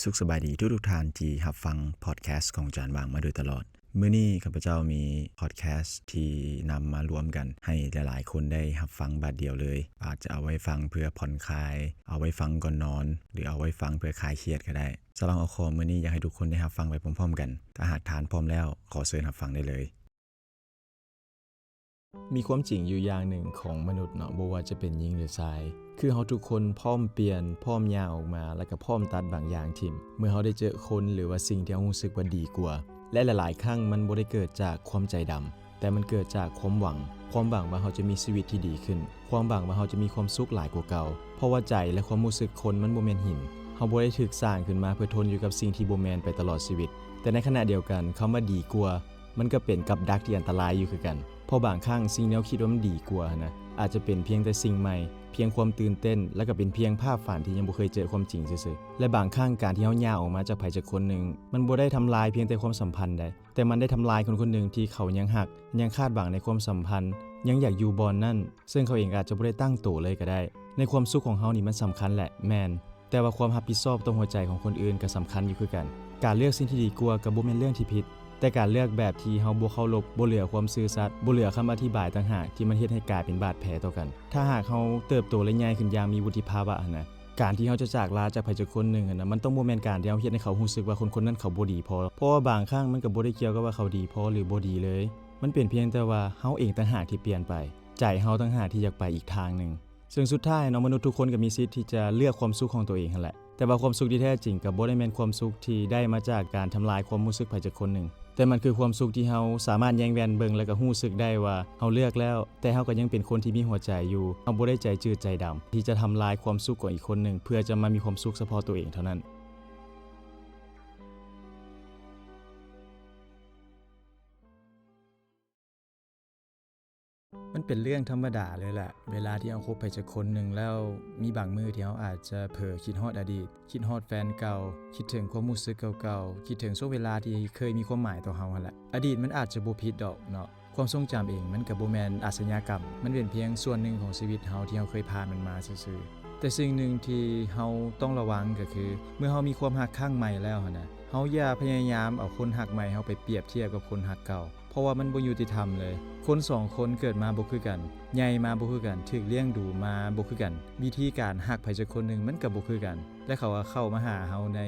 สุขสบายดีทุกท่านที่รับฟังพอดแคสต์ของจานบางมาโดยตลอดมื้อนี้ข้าพเจ้ามีพอดแคสต์ที่นำมารวมกันให้หลายๆคนได้รับฟังบัดเดียวเลยอาจจะเอาไว้ฟังเพื่อผ่อนคลายเอาไว้ฟังก่อนนอนหรือเอาไว้ฟังเพื่อคลายเครียดก็ได้สำหรับเอาข้อมื้อนี้อยากให้ทุกคนได้รับฟังไปพร้อมๆกันถ้าหากทานพร้อมแล้วขอเชิญรับฟังได้เลยมีความจริงอยู่อย่างหนึ่งของมนุษย์เนาะบ่ว่าจะเป็นหญิงหรือชายคือเฮาทุกคนพร้อมเปลี่ยนพร้อมย่างออกมาแล้วก็พร้อมตัดบางอย่างทิ่มเมื่อเฮาได้เจอคนหรือว่าสิ่งที่เฮารู้สึกว่าดีกว่าและหลายๆครั้งมันบ่ได้เกิดจากความใจดำแต่มันเกิดจากความหวังว่าเฮาจะมีชีวิตที่ดีขึ้นความหวังว่าเฮาจะมีความสุขหลายกว่าเก่าเพราะว่าใจและความรู้สึกคนมันบ่แม่นหินเฮาบ่ได้ถูกสร้างขึ้นมาเพื่อทนอยู่กับสิ่งที่บ่แม่นไปตลอดชีวิตแต่ในขณะเดียวกันคำว่าดีกว่ามันก็เป็นกับดักที่อันตรายอยู่คือกันเพราะบางครั้งสิ่งที่เราคิดว่ามันดีกว่านะอาจจะเป็นเพียงแต่สิ่งใหม่เพียงความตื่นเต้นและก็เป็นเพียงภาพฝันที่ยังบ่เคยเจอความจริงซื่อๆและบางครั้งการที่เฮาย่างออกมาจากไผจากคนนึงมันบ่ได้ทำลายเพียงแต่ความสัมพันธ์ใดแต่มันได้ทำลายคนคนนึงที่เขายังฮักยังคาดหวังในความสัมพันธ์ยังอยากอยู่บอนนั่นซึ่งเขาเองอาจจะบ่ได้ตั้งโตเลยก็ได้ในความสุขของเฮานี่มันสำคัญแหละแม่นแต่ว่าความรับผิดชอบต่อหัวใจของคนอื่นก็สำคัญอยู่คือกันการเลือกสิ่งที่ดีกว่าก็บ่แม่นเรื่องที่ผิดแต่การเลือกแบบที่เฮาบ่เคารพบ่เหลือความซื่อสัตย์บ่เหลือคำอธิบายต่างหากที่มันเฮ็ดให้กลายเป็นบาดแผลต่อกันถ้าหากเฮาเติบโตและใหญ่ขึ้นอย่างมีวุฒิภาวะนะการที่เฮาจะจากลาจากไผจากคนนึงนะมันต้องบ่แม่นการที่เฮาเฮ็ดให้เขารู้สึกว่าคนนั้นเขาบ่ดีพอเพราะว่าบางครั้งมันก็บ่ได้เกี่ยวกับว่าเขาดีพอหรือบ่ดีเลยมันเป็นเพียงแต่ว่าเฮาเองต่างหากที่เปลี่ยนไปใจเฮาต่างหากที่อยากไปอีกทางนึงซึ่งสุดท้ายเนาะมนุษย์ทุกคนก็มีสิทธิ์ที่จะเลือกความสุขของตัวเองนั่นแหละแต่ว่าความสุขที่แท้จริงก็บ่ได้แม่นความสุขที่ได้มาจากการทำลายความรู้สึกไผจากคนนึงแต่มันคือความสุขที่เฮาสามารถแยงแว่นเบิ่งแล้วก็รู้สึกได้ว่าเฮาเลือกแล้วแต่เฮาก็ยังเป็นคนที่มีหัวใจอยู่เฮาบ่ได้ใจจืดใจดำที่จะทำลายความสุขของอีกคนนึงเพื่อจะมามีความสุขเฉพาะตัวเองเท่านั้นมันเป็นเรื่องธรรมดาเลยแหละเวลาที่เฮาคบไปจากคนนึงแล้วมีบางมื้อที่เฮาอาจจะเผลอคิดฮอดอดีตคิดฮอดแฟนเก่าคิดถึงความรู้สึกเก่าๆคิดถึงช่วงเวลาที่เคยมีความหมายต่อเฮาหั่นแหละอดีตมันอาจจะบ่ผิดดอกเนาะความทรงจำเองมันก็บ่แม่นอาชญากรรมมันเป็นเพียงส่วนหนึ่งของชีวิตเฮาที่เฮาเคยผ่านมันมาซื่อๆแต่สิ่งหนึ่งที่เฮาต้องระวังก็คือเมื่อเฮามีความรักครั้งใหม่แล้วหั่นน่ะเฮาอย่าพยายามเอาคนรักใหม่เฮาไปเปรียบเทียบกับคนรักเก่าเพราะว่ามันบ่ยุติธรรมเลยคน2คนเกิดมาบ่คือกันใหญ่มาบ่คือกันถูกเลี้ยงดูมาบ่คือกันวิธีการรักไผสักคนนึงมันก็บ่คือกันและเขาก็เข้ามาหาเฮาใ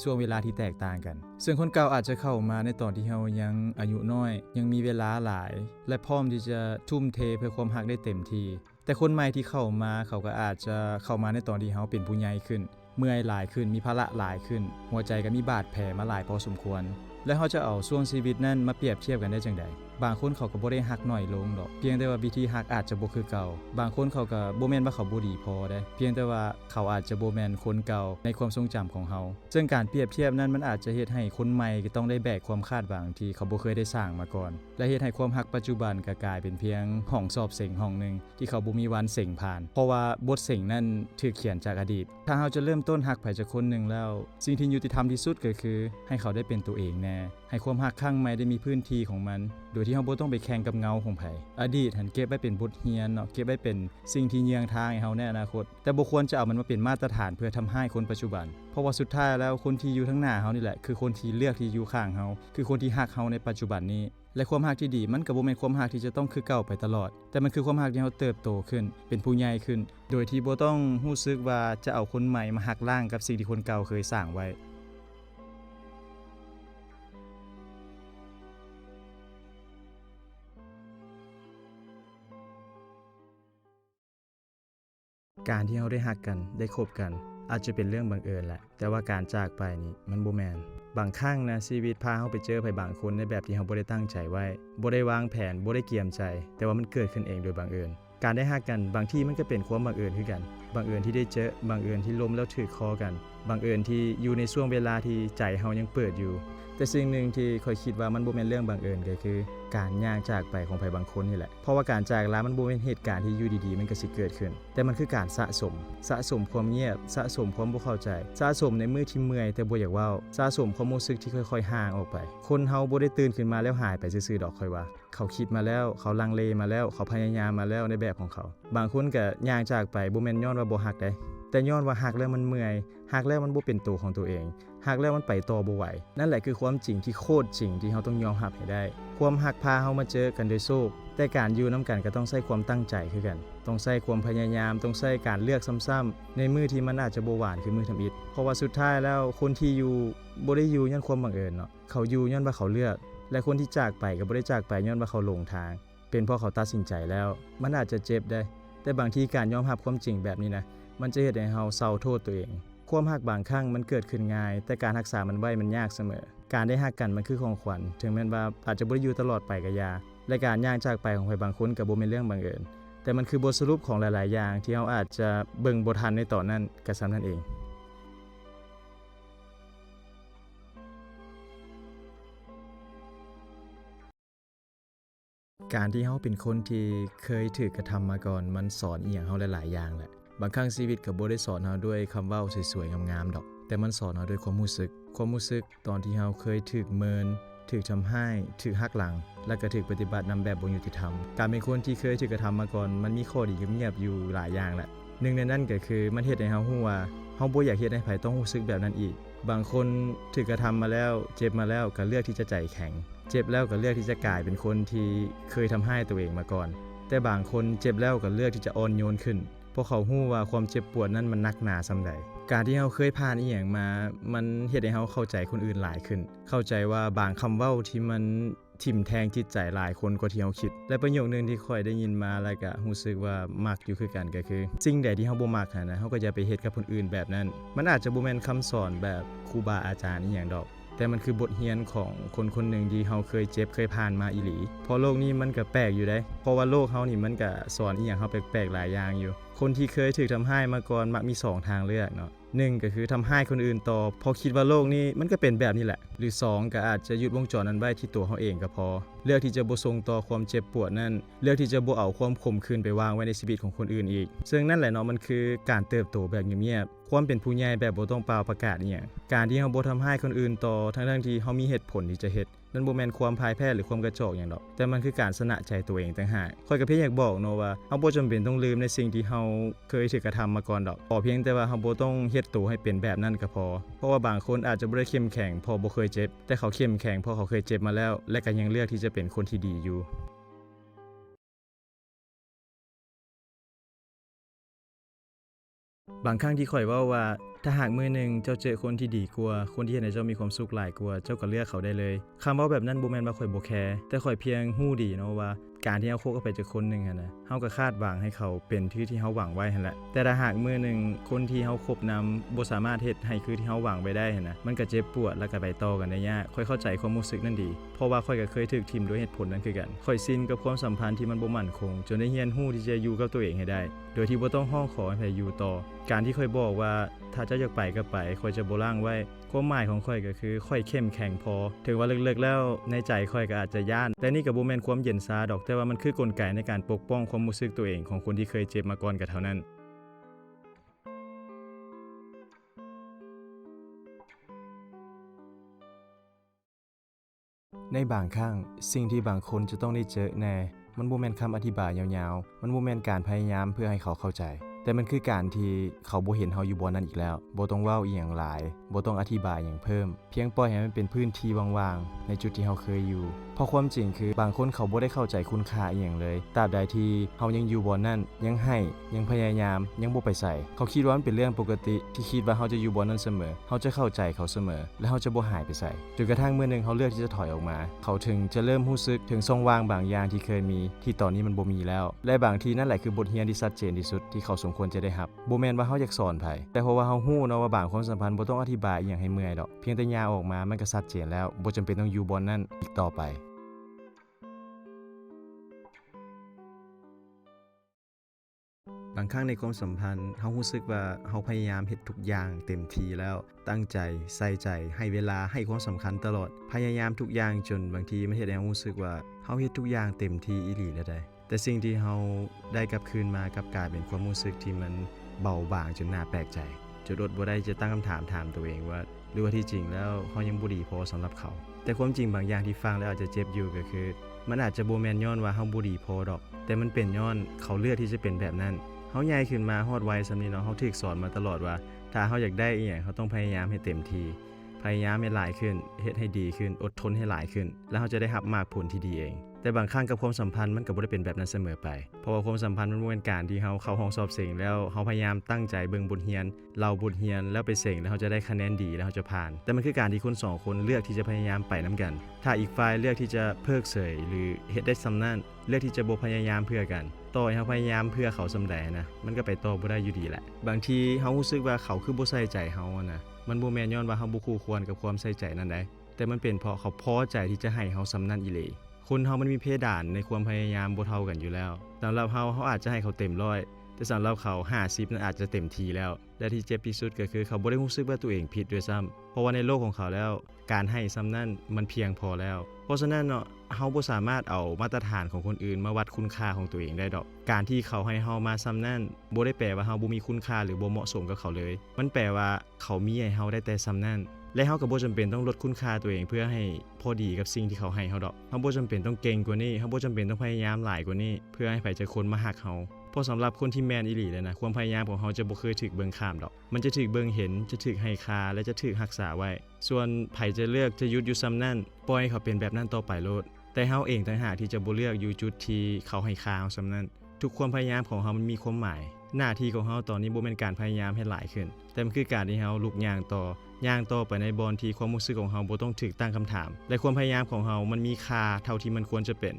นช่วงเวลาที่แตกต่างกันซึ่งคนเก่าอาจจะเข้ามาในตอนที่เฮายังอายุน้อยยังมีเวลาหลายและพร้อมที่จะทุ่มเทเพื่อความรักได้เต็มที่แต่คนใหม่ที่เข้ามาเขาก็อาจจะเข้ามาในตอนที่เฮาเป็นผู้ใหญ่ขึ้นเมื่อยหลายขึ้นมีภาระหลายขึ้นหัวใจก็มีบาดแผลมาหลายพอสมควรและเฮาจะเอาช่วงชีวิตนั้นมาเปรียบเทียบกันได้จังได๋บางคนเขาก็บ่ได้ฮักน้อยลงดอกเพียงแต่ว่าวิธีฮักอาจจะบ่คือเก่าบางคนเขาก็บ่แม่นว่าเขาบ่ดีพอเด้เพียงแต่ว่าเขาอาจจะบ่แม่นคนเก่าในความทรงจำของเฮาซึ่งการเปรียบเทียบนั้นมันอาจจะเฮ็ดให้คนใหม่ก็ต้องได้แบกความคาดหวังที่เขาบ่เคยได้สร้างมาก่อนและเฮ็ดให้ความฮักปัจจุบันก็กลายเป็นเพียงห้องสอบเส็งห้องนึงที่เขาบ่มีวันเส็งผ่านเพราะว่าบทเส็งนั้นถูกเขียนจากอดีตถ้าเฮาจะเริ่มต้นฮักไผสักคนนึงแล้วสิ่งที่ยุติธรรมที่สุดก็คือให้เขาได้เป็นตัวเองแน่ให้ความฮักครั้งใหม่ได้มีพื้นที่ของมันโดยที่เฮาบ่ต้องไปแข่งกับเงาของไผอดีตหันเก็บไว้เป็นบทเรียนเนาะเก็บไว้เป็นสิ่งที่เยืองทางให้เฮาในอนาคตแต่บ่ควรจะเอามันมาเป็นมาตรฐานเพื่อทำให้คนปัจจุบันเพราะว่าสุดท้ายแล้วคนที่อยู่ข้างหน้าเฮานี่แหละคือคนที่เลือกที่อยู่ข้างเฮาคือคนที่ฮักเฮาในปัจจุบันนี้และความฮักที่ดีมันก็บ่แม่นความฮักที่จะต้องคือเก่าไปตลอดแต่มันคือความฮักที่เฮาเติบโตขึ้นเป็นผู้ใหญ่ขึ้นโดยที่บ่ต้องรู้สึกว่าจะเอาคนใหม่มาฮักล้างกับสิ่งที่คนเก่าเคยสร้างไว้การที่เราได้ฮักกันได้คบกันอาจจะเป็นเรื่องบังเอิญแหละแต่ว่าการจากไปนี่มันบ่แม่นบางครั้งนะชีวิตพาเราไปเจอไผบางคนในแบบที่เราบ่ได้ตั้งใจไว้บ่ได้วางแผนบ่ได้เตรียมใจแต่ว่ามันเกิดขึ้นเองโดยบังเอิญการได้ฮักกันบางทีมันก็เป็นความบังเอิญคือกันบังเอิญที่ได้เจอบังเอิญที่ล้มแล้วถูกคอกันบังเอิญที่อยู่ในช่วงเวลาที่ใจเรายังเปิดอยู่แต่สิ่งหนึ่งที่ข้อยคิดว่ามันบ่แม่นเรื่องบังเอิญก็คือการย่างจากไปของไผบางคนนี่แหละเพราะว่าการจากลามันบ่แม่นเหตุการณ์ที่อยู่ดีๆมันก็สิเกิดขึ้นแต่มันคือการสะสมความเงียบสะสมความบ่เข้าใจสะสมในมื้อที่เมื่อยแต่บ่อยากเว้าสะสมความรู้สึกที่ค่อยๆห่างออกไปคนเฮาบ่ได้ตื่นขึ้นมาแล้วหายไปซื่อๆดอกค่อยว่าเขาคิดมาแล้วเขาลังเลมาแล้วเขาพยายามมาแล้วในแบบของเขาบางคนก็ย่างจากไปบ่แม่นย้อนว่าบ่ฮักเด้แ แต่ย้อนว่าฮักแล้วมันเมื่อยฮักแล้วมันบ่เป็นตัวของตัวเองฮักแล้วมันไปต่อบ่ไหวนั่นแหละคือความจริงที่โคตรจริงที่เราต้องยอมรับให้ได้ความฮักพาเรามาเจอกันโดยโชคแต่การอยู่นํกันก็ต้องใช้ความตั้งใจคือกันต้องใช้ความพยายามต้องใช้การเลือกซ้ำๆในมื้อที่มันอาจจะบ่หวานคือมื้อทำอิฐเพราะว่าสุดท้ายแล้วคนที่อยู่บ่ได้อยู่ย้อนความบังเอิญเนาะเขาอยู่ย้อนว่าเขาเลือกและคนที่จากไปก็บ่ได้จากไปย้อนว่าเขาหลงทางเป็นเพราะเขาตัดสินใจแล้วมันอาจจะเจ็บได้แต่บางทีการยอมรับความจริงแบบนี้นะมันจะเฮ็ดให้เราเศร้าโทษตัวเองความฮักบางครั้งมันเกิดขึ้นง่ายแต่การรักษามันไว้มันยากเสมอการได้ฮักกันมันคือของขวัญถึงแม้ว่าอาจจะบ่ได้อยู่ตลอดไปก็ยาและการย่างจากไปของใครบางคนก็บ่แม่นเรื่องบังเอิญแต่มันคือบทสรุปของหลายๆอย่างที่เราอาจจะเบิ่งบ่ทันในตอนนั้นก็ซ้ำนั่นเองการที่เราเป็นคนที่เคยถูกกระทำมาก่อนมันสอนอีหยังเราหลายๆอย่างแหละบางครั้งชีวิตก็บ่ได้สอนเราด้วยคำเว้าสวยๆงามๆดอกแต่มันสอนเราด้วยความรู้สึกตอนที่เราเคยถูกเมินถูกทำให้ถูกหักหลังและก็ถูกปฏิบัตินำแบบบ่ยุติธรรมการเป็นคนที่เคยถูกกระทำมาก่อนมันมีข้อดีเงียบๆอยู่หลายอย่างแหละหนึ่งในนั้นก็คือมันเฮ็ดให้เรารู้ว่าเราบ่อยากเฮ็ดให้ไผต้องรู้สึกแบบนั้นอีกบางคนถูกกระทำมาแล้วเจ็บมาแล้วก็เลือกที่จะใจแข็งเจ็บแล้วก็เลือกที่จะกลายเป็นคนที่เคยทำให้ตัวเองมาก่อนแต่บางคนเจ็บแล้วก็เลือกที่จะอ่อนโยนขึ้นเพราะเขารู้ว่าความเจ็บปวดนั้นมันหนักหนาส่ำใดการที่เราเคยผ่านอีหยังมามันเฮ็ดให้เราเข้าใจคนอื่นหลายขึ้นเข้าใจว่าบางคำเว้าที่มันทิ่มแทงจิตใจหลายคนกว่าที่เราคิดและประโยคนึงที่ค่อยได้ยินมาแล้วก็รู้สึกว่ามักอยู่คือกันก็คือสิ่งใดที่เราบ่มักนะเราก็อย่าไปเฮ็ดกับคนอื่นแบบนั้นมันอาจจะบ่แม่นคำสอนแบบครูบาอาจารย์อีหยังดอกแต่มันคือบทเรียนของคนคนหนึ่งที่เราเคยเจ็บเคยผ่านมาอีหลีเพราะโลกนี้มันก็แปลกอยู่ได้เพราะว่าโลกเรานี่มันก็สอนอีหยังเราแปลกๆหลายอย่างอยู่คนที่เคยถูกทำให้มาก่อนมักมี2ทางเลือกเนาะ1ก็คือทำให้คนอื่นต่อพอคิดว่าโลกนี้มันก็เป็นแบบนี้แหละหรือ2ก็อาจจะหยุดวงจรนั้นไว้ที่ตัวเขาเองก็พอเลือกที่จะบ่ส่งต่อความเจ็บปวดนั้นเลือกที่จะบ่เอาความขมขื่นไปวางไว้ในชีวิตของคนอื่นอีกซึ่งนั่นแหละเนาะมันคือการเติบโตแบบเงียบๆความเป็นผู้ใหญ่แบบบ่ต้องเป่าประกาศอีหยังการที่เราบ่ทำให้คนอื่นต่อทั้งที่เรามีเหตุผลที่จะเฮ็ดนั่นบ่แม่นความพ่ายแพ้หรือความกระจอกหยังดอกแต่มันคือการชนะใจตัวเองต่างหากข้อยก็เพียงอยากบอกเนาะว่าเราบ่จำเป็นต้องลืมในสิ่งที่เราเคยถูกกระทำมาก่อนดอกเพียงแต่ว่าเราบ่ต้องเฮ็ดตัวให้เป็นแบบนั้นก็พอเพราะว่าบางคนอาจจะบ่ได้เข้มแข็งเพราะบ่เคยเจ็บแต่เขาเข้มแข็งเพราะเขาเคยเจ็บมาแล้วและก็ยังเลือกที่จะเป็นคนที่ดีอยู่บางครั้งที่ข่อยเว้าว่าถ้าหากมื้อนึงเจ้าเจอคนที่ดีกว่าคนที่เฮ็ดให้เจ้ามีความสุขหลายกว่าเจ้าก็เลือกเขาได้เลยคำเว้าแบบนั้นบ่แม่นว่าข่อยบ่แคร์แต่ข่อยเพียงรู้ดีเนาะว่าการที่เราคบกับไปจากคนนึงหั่นน่ะเฮาก็คาดหวังให้เขาเป็นที่เฮาหวังไว้หั่นแหละแต่ถ้าหากมื้อนึงคนที่เฮาคบนำบ่สามารถเฮ็ดให้คือที่เฮาหวังไว้ได้หั่นน่ะมันก็เจ็บปวดแล้วก็ไปต่อกันได้ยากข่อยเข้าใจความรู้สึกนั้นดีเพราะว่าข่อยก็เคยถูกทิ่มด้วยเหตุผลนั้นคือกันข่อยชินกับความสัมพันธ์ที่มันบ่มั่นคงจนได้เรียนรู้ที่จะอยู่กับตัวเองให้ได้โดยที่บ่ต้องร้องขอให้ไผอยู่ต่อการที่ข่อยบอกว่าถ้าเจ้าอยากไปก็ไปข่อยจะบ่ล้างไว้ความหมายของข่อยก็คือข่อยเข้มแข็งพอถึงว่าลึกๆแล้วในใจข่อยก็อาจจะย้านแต่นี่ก็บ่แม่นความเย็นชาดอกแต่ว่ามันคือกลไกในการปกป้องความรู้สึกตัวเองของคนที่เคยเจ็บมาก่อนก็เท่านั้นในบางครั้งสิ่งที่บางคนจะต้องได้เจอแน่มันบ่แม่นคำอธิบายยาวๆมันบ่แม่นการพยายามเพื่อให้เขาเข้าใจแต่มันคือการที่เขาบ่เห็นเฮาอยู่บ่นั้นอีกแล้วบ่ต้องเว้าอีหยังหลายบ่ต้องอธิบายหยังเพิ่มเพียงปล่อยให้มันเป็นพื้นที่ว่างๆในจุดที่เฮาเคยอยู่เพราะความจริงคือบางคนเขาบ่ได้เข้าใจคุณค่าอีหยังเลยตราบใดที่เฮายังอยู่บ่นั้นยังให้ยังพยายามยังบ่ไปใส่เขาคิดว่ามันเป็นเรื่องปกติที่คิดว่าเฮาจะอยู่บ่นั้นเสมอเฮาจะเข้าใจเขาเสมอและเฮาจะบ่หายไปใส่จนกระทั่งมื้อนึงเฮาเลือกที่จะถอยออกมาเขาถึงจะเริ่มรู้สึกถึงช่องว่างบางอย่างที่เคยมีที่ตอนนี้มันบ่มีแล้วและบางทีนั่นแหละคือบทเรียนที่ชัดเจนที่สุดที่เขาสมควรจะได้รับบ่แม่นว่าเฮาอยากสอนไผแต่เพราะว่าเฮาฮู้เนาะว่าบางความสัมพันธ์บ่ต้องอธิบายอีหยังให้เมื่อยดอกเพียงแต่ย่าออกมามันก็ชัดเจนแล้วบ่จำเป็นต้องอยู่บ่นั้นอีกต่อไปบางครั้งในความสัมพันธ์เฮารู้สึกว่าเฮาพยายามเฮ็ดทุกอย่างเต็มที่แล้วตั้งใจใส่ใจให้เวลาให้ความสำคัญตลอดพยายามทุกอย่างจนบางทีมันเฮ็ดให้เฮารู้สึกว่าเฮาเฮ็ดทุกอย่างเต็มที่อีหลีแล้วได้แต่สิ่งที่เฮาได้กลับคืนมากลับกลายเป็นความรู้สึกที่มันเบาบางจนน่าแปลกใจจนอดบ่ได้จะตั้งคำถามตัวเองว่าหรือว่าที่จริงแล้วเฮายังบ่ดีพอสำหรับเขาแต่ความจริงบางอย่างที่ฟังแล้วอาจจะเจ็บอยู่ก็คือมันอาจจะบ่แม่นย้อนว่าเฮาบ่ดีพอดอกแต่มันเป็นย้อนเขาเลือกที่จะเป็นแบบนั้นเฮ าใหญ่ขึ้นมาฮอดวัยส่ำนี้เนาะเฮาถูกสอนมาตลอดว่าถ้าเฮาอยากได้อีหยังเฮาต้องพยายามให้เต็มที่พยายามให้หลายขึ้นเฮ็ดให้ดีขึ้นอดทนให้หลายขึ้นแล้วเฮาจะได้รับมากผลที่ดีเองแต่บางครั้งกับความสัมพันธ์มันก็บ่ได้เป็นแบบนั้นเสมอไปเพราะว่าความสัมพันธ์มันบ่แม่นการที่เฮาเข้าห้องสอบเสงแล้วเฮาพยายามตั้งใจเบิ่งบทเรียนเล่าบทเรียนแล้วไปเสงแล้วเฮาจะได้คะแนนดีแล้วเฮาจะผ่านแต่มันคือการที่คน2คนเลือกที่จะพยายามไปนำกันถ้าอีกฝ่ายเลือกที่จะเพิกเฉยหรือเฮ็ดได้ส่ำนั้นเลือกที่จะบ่พยายามเพื่อกันต่อให้เฮาพยายามเพื่อเขาส่ำใดนะมันก็ไปต่อบ่ได้อยู่ดีแหละบางทีเฮารู้สึกว่าเขาคือบ่ใส่ใจเฮานะมันบ่แม่นย้อนว่าเฮาบ่คู่ควรกับความใส่ใจนั้นได้แต่มันเป็นเพราะเขาพอใจที่จะให้เฮาส่ำนั้นอีหลีคนเฮามันมีเพดานในความพยายามบ่เท่ากันอยู่แล้วสำหรับเฮาอาจจะให้เขาเต็ม100แต่สำหรับเขา50นั้นอาจจะเต็มทีแล้วและที่เจ็บที่สุดก็คือเขาบ่ได้รู้สึกว่าตัวเองผิดด้วยซ้ำเพราะว่าในโลกของเขาแล้วการให้ส่ำนั้นมันเพียงพอแล้วเพราะฉะนั้นเนาะเฮาบ่สามารถเอามาตรฐานของคนอื่นมาวัดคุณค่าของตัวเองได้ดอกการที่เขาให้เฮามาส่ำนั้นบ่ได้แปลว่าเฮาบ่มีคุณค่าหรือบ่เหมาะสมกับเขาเลยมันแปลว่าเขามีให้เฮาได้แต่ส่ำนั้นและเฮาก็บ่จำเป็นต้องลดคุณค่าตัวเองเพื่อให้พอดีกับสิ่งที่เขาให้เฮาดอกเฮาบ่จำเป็นต้องเก่งกว่านี้เฮาบ่จำเป็นต้องพยายามหลายกว่านี้เพื่อให้ไผจักคนมาฮักเฮาเพราะสำหรับคนที่แม่นอีหลีเลยนะความพยายามของเฮาจะบ่เคยถูกเบิ่งข้ามดอกมันจะถูกเบิ่งเห็นจะถูกให้ค่าและจะถูกรักษาไว้ส่วนไผจะเลือกจะหยุดอยู่ส่ำนั้นปล่อยให้เขาเป็นแบบนั้นต่อไปโลดแต่เฮาเองต่างหากที่จะบ่เลือกอยู่จุดที่เขาให้ค่าเฮาส่ำนั้นทุกความพยายามของเฮามันมีความหมายหน้าที่ของเฮาตอนนี้บ่แม่นการพยายามให้หลายขึ้นแต่มันคือการที่เฮาลุกย่างต่อไปในบอนที่ความรู้สึกของเฮาบ่ต้องถูกตั้งคำถามและความพยายามของเฮามันมีค่าเท่าที่มันควรจะเป็น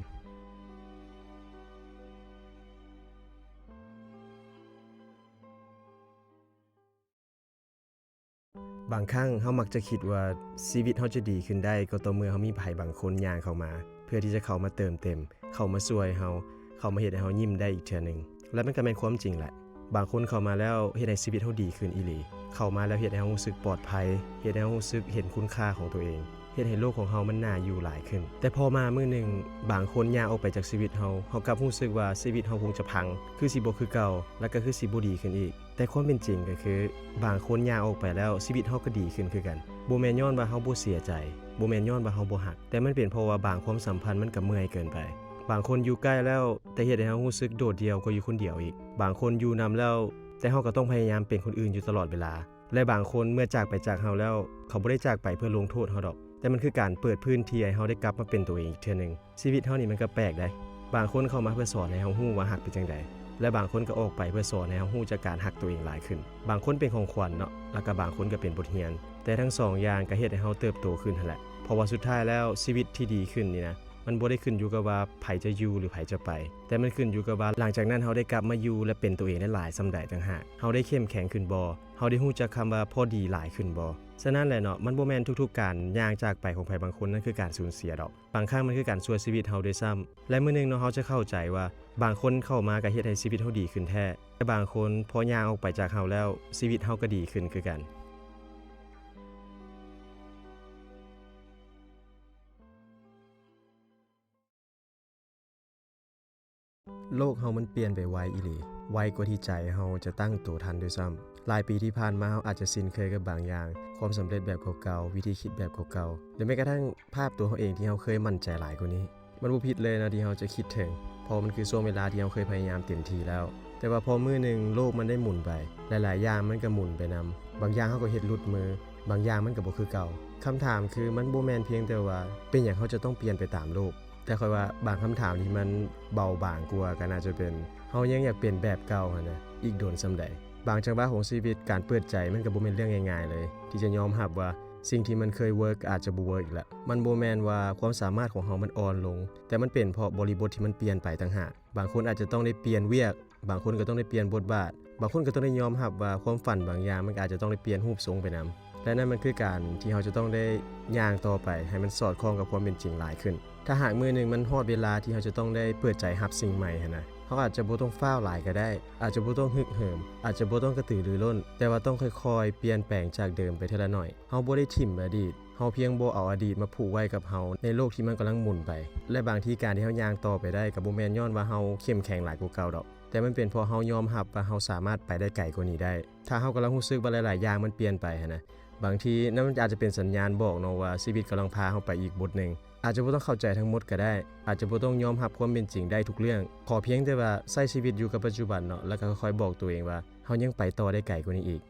บางครั้งเฮามักจะคิดว่าชีวิตเฮาจะดีขึ้นได้ก็ต่อเมื่อเฮามีไผบางคนย่างเข้ามาเพื่อที่จะเข้ามาเติมเต็มเข้ามาช่วยเฮาเข้ามาเฮ็ดให้เฮายิ้มได้อีกเทื่อนึงและมันก็แม่นความจริงแหละบางคนเข้ามาแล้วเฮ็ดให้ชีวิตเฮาดีขึ้นอีหลีเข้ามาแล้วเฮ็ดให้เฮารู้สึกปลอดภัยเฮ็ดให้เฮารู้สึกเห็นคุณค่าของตัวเองเฮ็ดให้โลกของเฮามันน่าอยู่หลายขึ้นแต่พอมามื้อนึงบางคนย่างออกไปจากชีวิตเฮากลับรู้สึกว่าชีวิตเฮาคงจะพังคือสิบ่คือเก่าแล้วก็คือสิบ่ดีขึ้นอีกแต่ความเป็นจริงก็คือบางคนย่างออกไปแล้วชีวิตเฮาก็ดีขึ้นคือกันบ่แม่นย้อนว่าเฮาบ่เสียใจบ่แม่นย้อนว่าเฮาบ่ฮักแต่มันเป็นเพราะว่าบางความสัมพันธ์มันก็เมื่อยเกินไปบางคนอยู่ใกล้แล้วแต่เฮ็ดให้เฮารู้สึกโดดเดี่ยวกว่าอยู่คนเดียวอีกบางคนอยู่นำแล้วแต่เฮาก็ต้องพยายามเป็นคนอื่นอยู่ตลอดเวลาและบางคนเมื่อจากไปจากเฮาแล้วเขาบ่ได้จากไปเพื่อลงโทษเฮาดอกแต่มันคือการเปิดพื้นที่ให้เฮาได้กลับมาเป็นตัวเองอีกเทื่อนึงชีวิตเฮานี่มันก็แปลกได้บางคนเข้ามาเพื่อสอนให้เฮาฮู้ว่าฮักเป็นจังได๋และบางคนก็ออกไปเพื่อสอนให้เฮาฮู้จักการฮักตัวเองหลายขึ้นบางคนเป็นของขวัญเนาะแล้วก็บางคนก็เป็นบทเรียนแต่ทั้งสองอย่างก็เฮ็ดให้เฮาเติบโตขึ้นนั่นแหละเพราะว่าสุดท้ายแล้วชีวิตที่ดีขึ้นนี่นะมันบ่ได้ขึ้นอยู่กับว่าไผจะอยู่หรือไผจะไปแต่มันขึ้นอยู่กับว่าหลังจากนั้นเฮาได้กลับมาอยู่และเป็นตัวเองได้หลายส่ำใดต่างหากเฮาได้เข้มแข็งขึ้นบ่เฮาได้ฮู้จักคำว่าพอดีหลายขึ้นบ่ฉะนั้นแหละเนาะมันบ่แม่นทุกๆการย่างจากไปของไผบางคนนั่นคือการสูญเสียดอกบางครั้งมันคือการช่วยชีวิตเฮาด้วยซ้ำและมื้อนึงเนาะเฮาจะเข้าใจว่าบางคนเข้ามาก็เฮ็ดให้ชีวิตเฮาดีขึ้นแท้แต่บางคนพอย่างออกไปจากเฮาแล้วชีวิตเฮาก็ดีขึ้นคือกันโลกเฮามันเปลี่ยนไปไวอีหลีไวกว่าที่ใจเฮาจะตั้งตัวทันด้วยซ้ำหลายปีที่ผ่านมาเฮาอาจจะสิ้นเคยกับบางอย่างความสำเร็จแบบเก่าๆวิธีคิดแบบเก่าๆหรือแม้กระทั่งภาพตัวเฮาเองที่เฮาเคยมั่นใจหลายกว่านี้มันบ่ผิดเลยนะที่เฮาจะคิดถึงเพราะมันคือช่วงเวลาที่เฮาเคยพยายามเต็มที่แล้วแต่ว่าพอมื้อนึงโลกมันได้หมุนไปหลายๆอย่างมันก็หมุนไปนำบางอย่างเฮาก็เฮ็ดหลุดมือบางอย่างมันก็บ่คือเก่าคำถามคือมันบ่แม่นเพียงแต่ว่าเป็นหยังเฮาจะต้องเปลี่ยนไปตามโลกแต่ค่อยว่าบางคำถามที่มันเบาบางกว่าก็น่าจะเป็นเฮายังอยากเปลี่ยนแบบเก่าหั่นนะอีกโดนส่ำใดบางจังหวะของชีวิตการเปิดใจมันก็บ่แม่นเรื่องง่ายๆเลยที่จะยอมรับว่าสิ่งที่มันเคยเวิร์กอาจจะบ่เวิร์กอีกแล้วมันบ่แม่นว่าความสามารถของเฮามันอ่อนลงแต่มันเป็นเพราะบริบทที่มันเปลี่ยนไปต่างหากบางคนอาจจะต้องได้เปลี่ยนเวียกบางคนก็ต้องได้เปลี่ยนบทบาทบางคนก็ต้องได้ยอมรับว่าความฝันบางอย่างมันอาจจะต้องได้เปลี่ยนรูปทรงไปนำและนั่นมันคือการที่เฮาจะต้องได้ย่างต่อไปให้มันสอดคล้องกับความเป็นจริงหลายขึ้นถ้าหากมื้อนึงมันฮอดเวลาที่เฮาจะต้องได้เปิดใจรับสิ่งใหม่หั่นนะเฮาอาจจะบ่ต้องฟ้าวหลายก็ได้อาจจะบ่ต้องฮึกเหิมอาจจะบ่ต้องกระตือรือร้นแต่ว่าต้องค่อยๆเปลี่ยนแปลงจากเดิมไปทีละหน่อยเฮาบ่ได้ถิ่มอดีตเฮาเพียงบ่เอาอดีตมาผูกไว้กับเฮาในโลกที่มันกำลังหมุนไปและบางทีการที่เฮาย่างต่อไปได้ก็บ่แม่นย้อนว่าเฮาเข้มแข็งหลายกว่าเก่าดอกแต่มันเป็นเพราะเฮายอมรับว่าเฮาสามารถไปได้ไกลกว่านี้ได้ถ้าเฮากำลังรู้สึกว่าหลายๆอย่างมันเปลี่ยนไปหั่นนะ บางทีนั่นมันอาจจะเป็นสัญญาณบอกเนาะว่าชีวิตกำลังพาเฮาไปอีกบทหนึ่งอาจจะบ่ต้องเข้าใจทั้งหมดก็ได้อาจจะบ่ต้องยอมรับความเป็นจริงได้ทุกเรื่องขอเพียงแต่ว่าใช้ชีวิตอยู่กับปัจจุบันเนาะแล้วก็ค่อยๆบอกตัวเองว่าเฮายังไปต่อได้ไกลกว่านี้อีก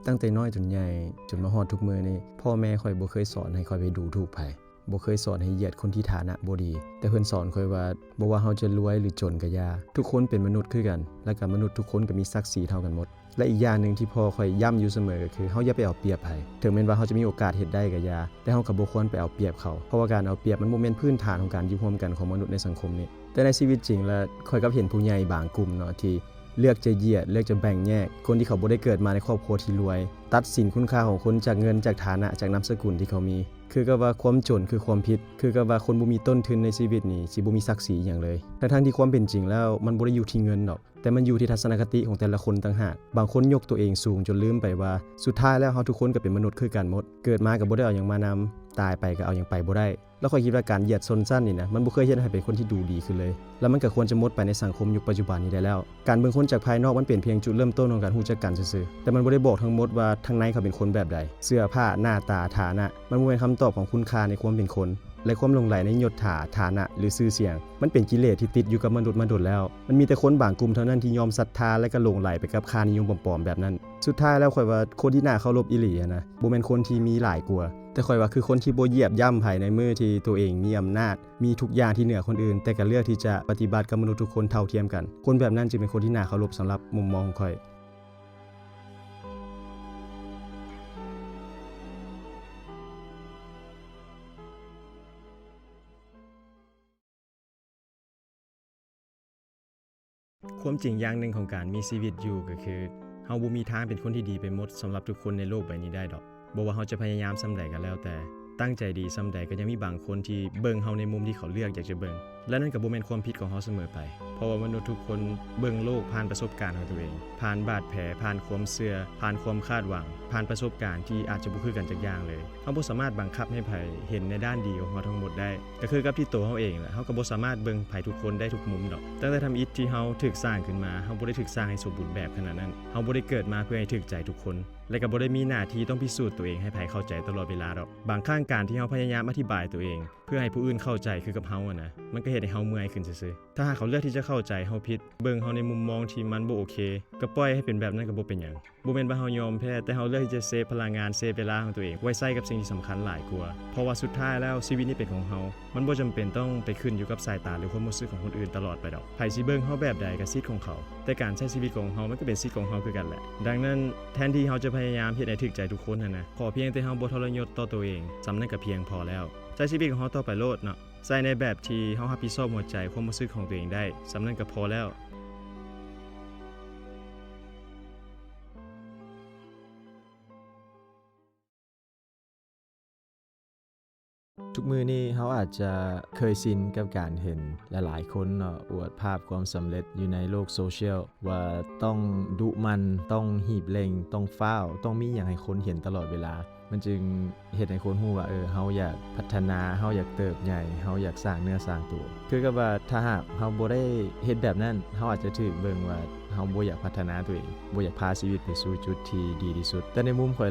ตั้งแต่น้อยจนใหญ่จนมาฮอดทุกมื้อนี้พ่อแม่ข้อยบ่เคยสอนให้ข้อยไปดูถูกไผบ่เคยสอนให้เหยียดคนที่ฐานะบ่ดีแต่เพิ่นสอนข้อยว่าบ่ว่าเฮาจะรวยหรือจนก็อย่าทุกคนเป็นมนุษย์คือกันและก็มนุษย์ทุกคนก็มีศักดิ์ศรีเท่ากันหมดและอีกอย่างนึงที่พ่อข้อยย้ำอยู่เสมอก็คือเฮาอย่าไปเอาเปรียบไผถึงแม้ว่าเฮาจะมีโอกาสเฮ็ดได้ก็อย่าแต่เฮาก็บ่ควรไปเอาเปรียบเขาเพราะว่าการเอาเปรียบมันบ่แม่นพื้นฐานของการอยู่ร่วมกันของมนุษย์ในสังคมนี้แต่ในชีวิตจริงแล้วข้อยก็เห็นผู้ใหญ่บางกลุ่มเนาะที่เลือกจะเหยียดเลือกจะแบ่งแยกคนที่เขาบ่ได้เกิดมาในครอบครัวที่รวยตัดสินคุณค่าของคนจากเงินจากฐานะจากนามสกุลที่เขามีคือก็ว่าความจนคือความผิดคือก็ว่าคนบ่มีต้นทุนในชีวิตนี่สิบ่มีศักดิ์ศรีหยังเลยทั้งที่ความเป็นจริงแล้วมันบ่ได้อยู่ที่เงินดอกแต่มันอยู่ที่ทัศนคติของแต่ละคนต่างหากบางคนยกตัวเองสูงจนลืมไปว่าสุดท้ายแล้วเฮาทุกคนก็เป็นมนุษย์คือกันหมดเกิดมาก็บ่ได้เอาหยังมานำตายไปก็เอาหยังไปบ่ได้แล้วข้อยคิดว่าการเหยียดชนชั้นนี่นะมันบ่เคยเฮ็ดให้เป็นคนที่ดูดีขึ้นเลยแล้วมันก็ควรจะหมดไปในสังคมยุคปัจจุบันนี้ได้แล้วการเบิ่งคนจากภายนอกมันเป็นเพียงจุดเริ่มต้นของการรู้จักกันซื่อๆแต่มันบ่ได้บอกทั้งหมดว่าข้างในเขาเป็นคนแบบใดเสื้อผ้าหน้าตาฐานะมันบ่เป็นคำตอบของคุณค่าในความเป็นคนและความหลงใหลในยศถาฐานะหรือชื่อเสียงมันเป็นกิเลสที่ติดอยู่กับมนุษย์มาโดนแล้วมันมีแต่คนบางกลุ่มเท่านั้นที่ยอมศรัทธาและก็หลงใหลไปกับค่านิยมปลอมๆแบบนั้นสุดท้ายแล้วข้อยว่าคนที่น่าเคารพอีหลีนะบ่แม่นคนที่มีหลายกว่าแต่ข้อยว่าคือคนที่บ่เหยียบย่ำไผในมือที่ตัวเองมีอำนาจมีทุกอย่างที่เหนือคนอื่นแต่ก็เลือกที่จะปฏิบัติกับมนุษย์ทุกคนเท่าเทียมกันคนแบบนั้นจึงเป็นคนที่น่าเคารพสำหรับมุมมองของข้อยความจริงอย่างหนึ่งของการมีชีวิตอยู่ก็คือเฮาบ่มีทางเป็นคนที่ดีไปหมดสำหรับทุกคนในโลกใบนี้ได้ดอกบ่ว่าเฮาจะพยายามส่ำใดก็แล้วแต่ตั้งใจดีส่ำใดก็ยังมีบางคนที่เบิ่งเฮาในมุมที่เขาเลือกอยากจะเบิ่งและนั่นก็บ่แม่นความผิดของเฮาเสมอไปเพราะว่ามนุษย์ทุกคนเบิ่งโลกผ่านประสบการณ์ของตัวเองผ่านบาดแผลผ่านความเชื่อผ่านความคาดหวังผ่านประสบการณ์ที่อาจจะบ่คือกันจักอย่างเลยเฮาบ่สามารถบังคับให้ไผเห็นในด้านดีของเฮาทั้งหมดได้ก็คือกับที่ตัวเฮาเองแหละเฮาก็บ่สามารถเบิ่งไผทุกคนได้ทุกมุมดอกตั้งแต่ทำอิฐที่เฮาถูกสร้างขึ้นมาเฮาบ่ได้ถูกสร้างให้สมบูรณ์แบบขนาดนั้นเฮาบ่ได้เกิดมาเพื่อให้ถูกใจทุกคนและก็บ่ได้มีหน้าที่ต้องพิสูจน์ตัวเองให้ไผเข้าใจตลอดเวลาดอกบางครั้งการที่เฮาพยายามอธิบายตัวเองเพื่อให้ผู้อื่นเข้าใจคือกับเฮานะมันก็เฮ็ดให้เฮาเมื่อยขึ้นซื่อๆถ้าหากเขาเลือกที่จะเข้าใจเฮาผิดเบิ่งเฮาในมุมมองที่มันบ่โอเคก็ปล่อยให้เป็นแบบนั้นก็บ่เป็นหยังบ่แม่นว่าเฮายอมแพ้แต่เฮาเลือกที่จะเซฟพลังงานเซฟเวลาของตัวเองไว้ใช้กับสิ่งที่สำคัญหลายกว่าเพราะว่าสุดท้ายแล้วชีวิตนี้เป็นของเฮามันบ่จำเป็นต้องไปขึ้นอยู่กับสายตาหรือความรู้สึกของคนอื่นตลอดไปดอกไผสิเบิ่งเฮาแบบใดก็สิทธิ์ของเขาแต่การใช้ชีวิตของเฮามันก็เป็นสิทธิ์ของเฮาคือกันแหละดังนั้นแทนที่เฮาจะพยายามเฮ็ดให้ถูกใจทุกคนนะขอเพียงแต่เฮาบ่ทรยศต่อตัวเองสำนั้นก็เพียงพอแล้วใช้ชีวิตของเฮาต่อไปโลดเนาะใส่ในแบบที่เฮารับผิดชอบหัวใจความรู้สึกของตัวเองได้สำนั้นก็พอแล้วทุกมื้อนี้เฮาอาจจะเคยชินกับการเห็นหลายๆคนเนาะอวดภาพความสำเร็จอยู่ในโลกโซเชียลว่าต้องดุมันต้องหีบเร่งต้องฟ้าวต้องมีหยังให้คนเห็นตลอดเวลามันจึงเฮ็ดให้คนฮู้ว่าเฮาอยากพัฒนาเฮาอยากเติบใหญ่เฮาอยากสร้างเนื้อสร้างตัวคือกับว่าถ้าหากเฮาบ่ได้เฮ็ดแบบนั้นเฮาอาจจะถูกเบิ่งว่าเฮาบ่อยากพัฒนาตัวเองบ่อยากพาชีวิตไปสู่จุดที่ดีที่สุดแต่ในมุมข้อ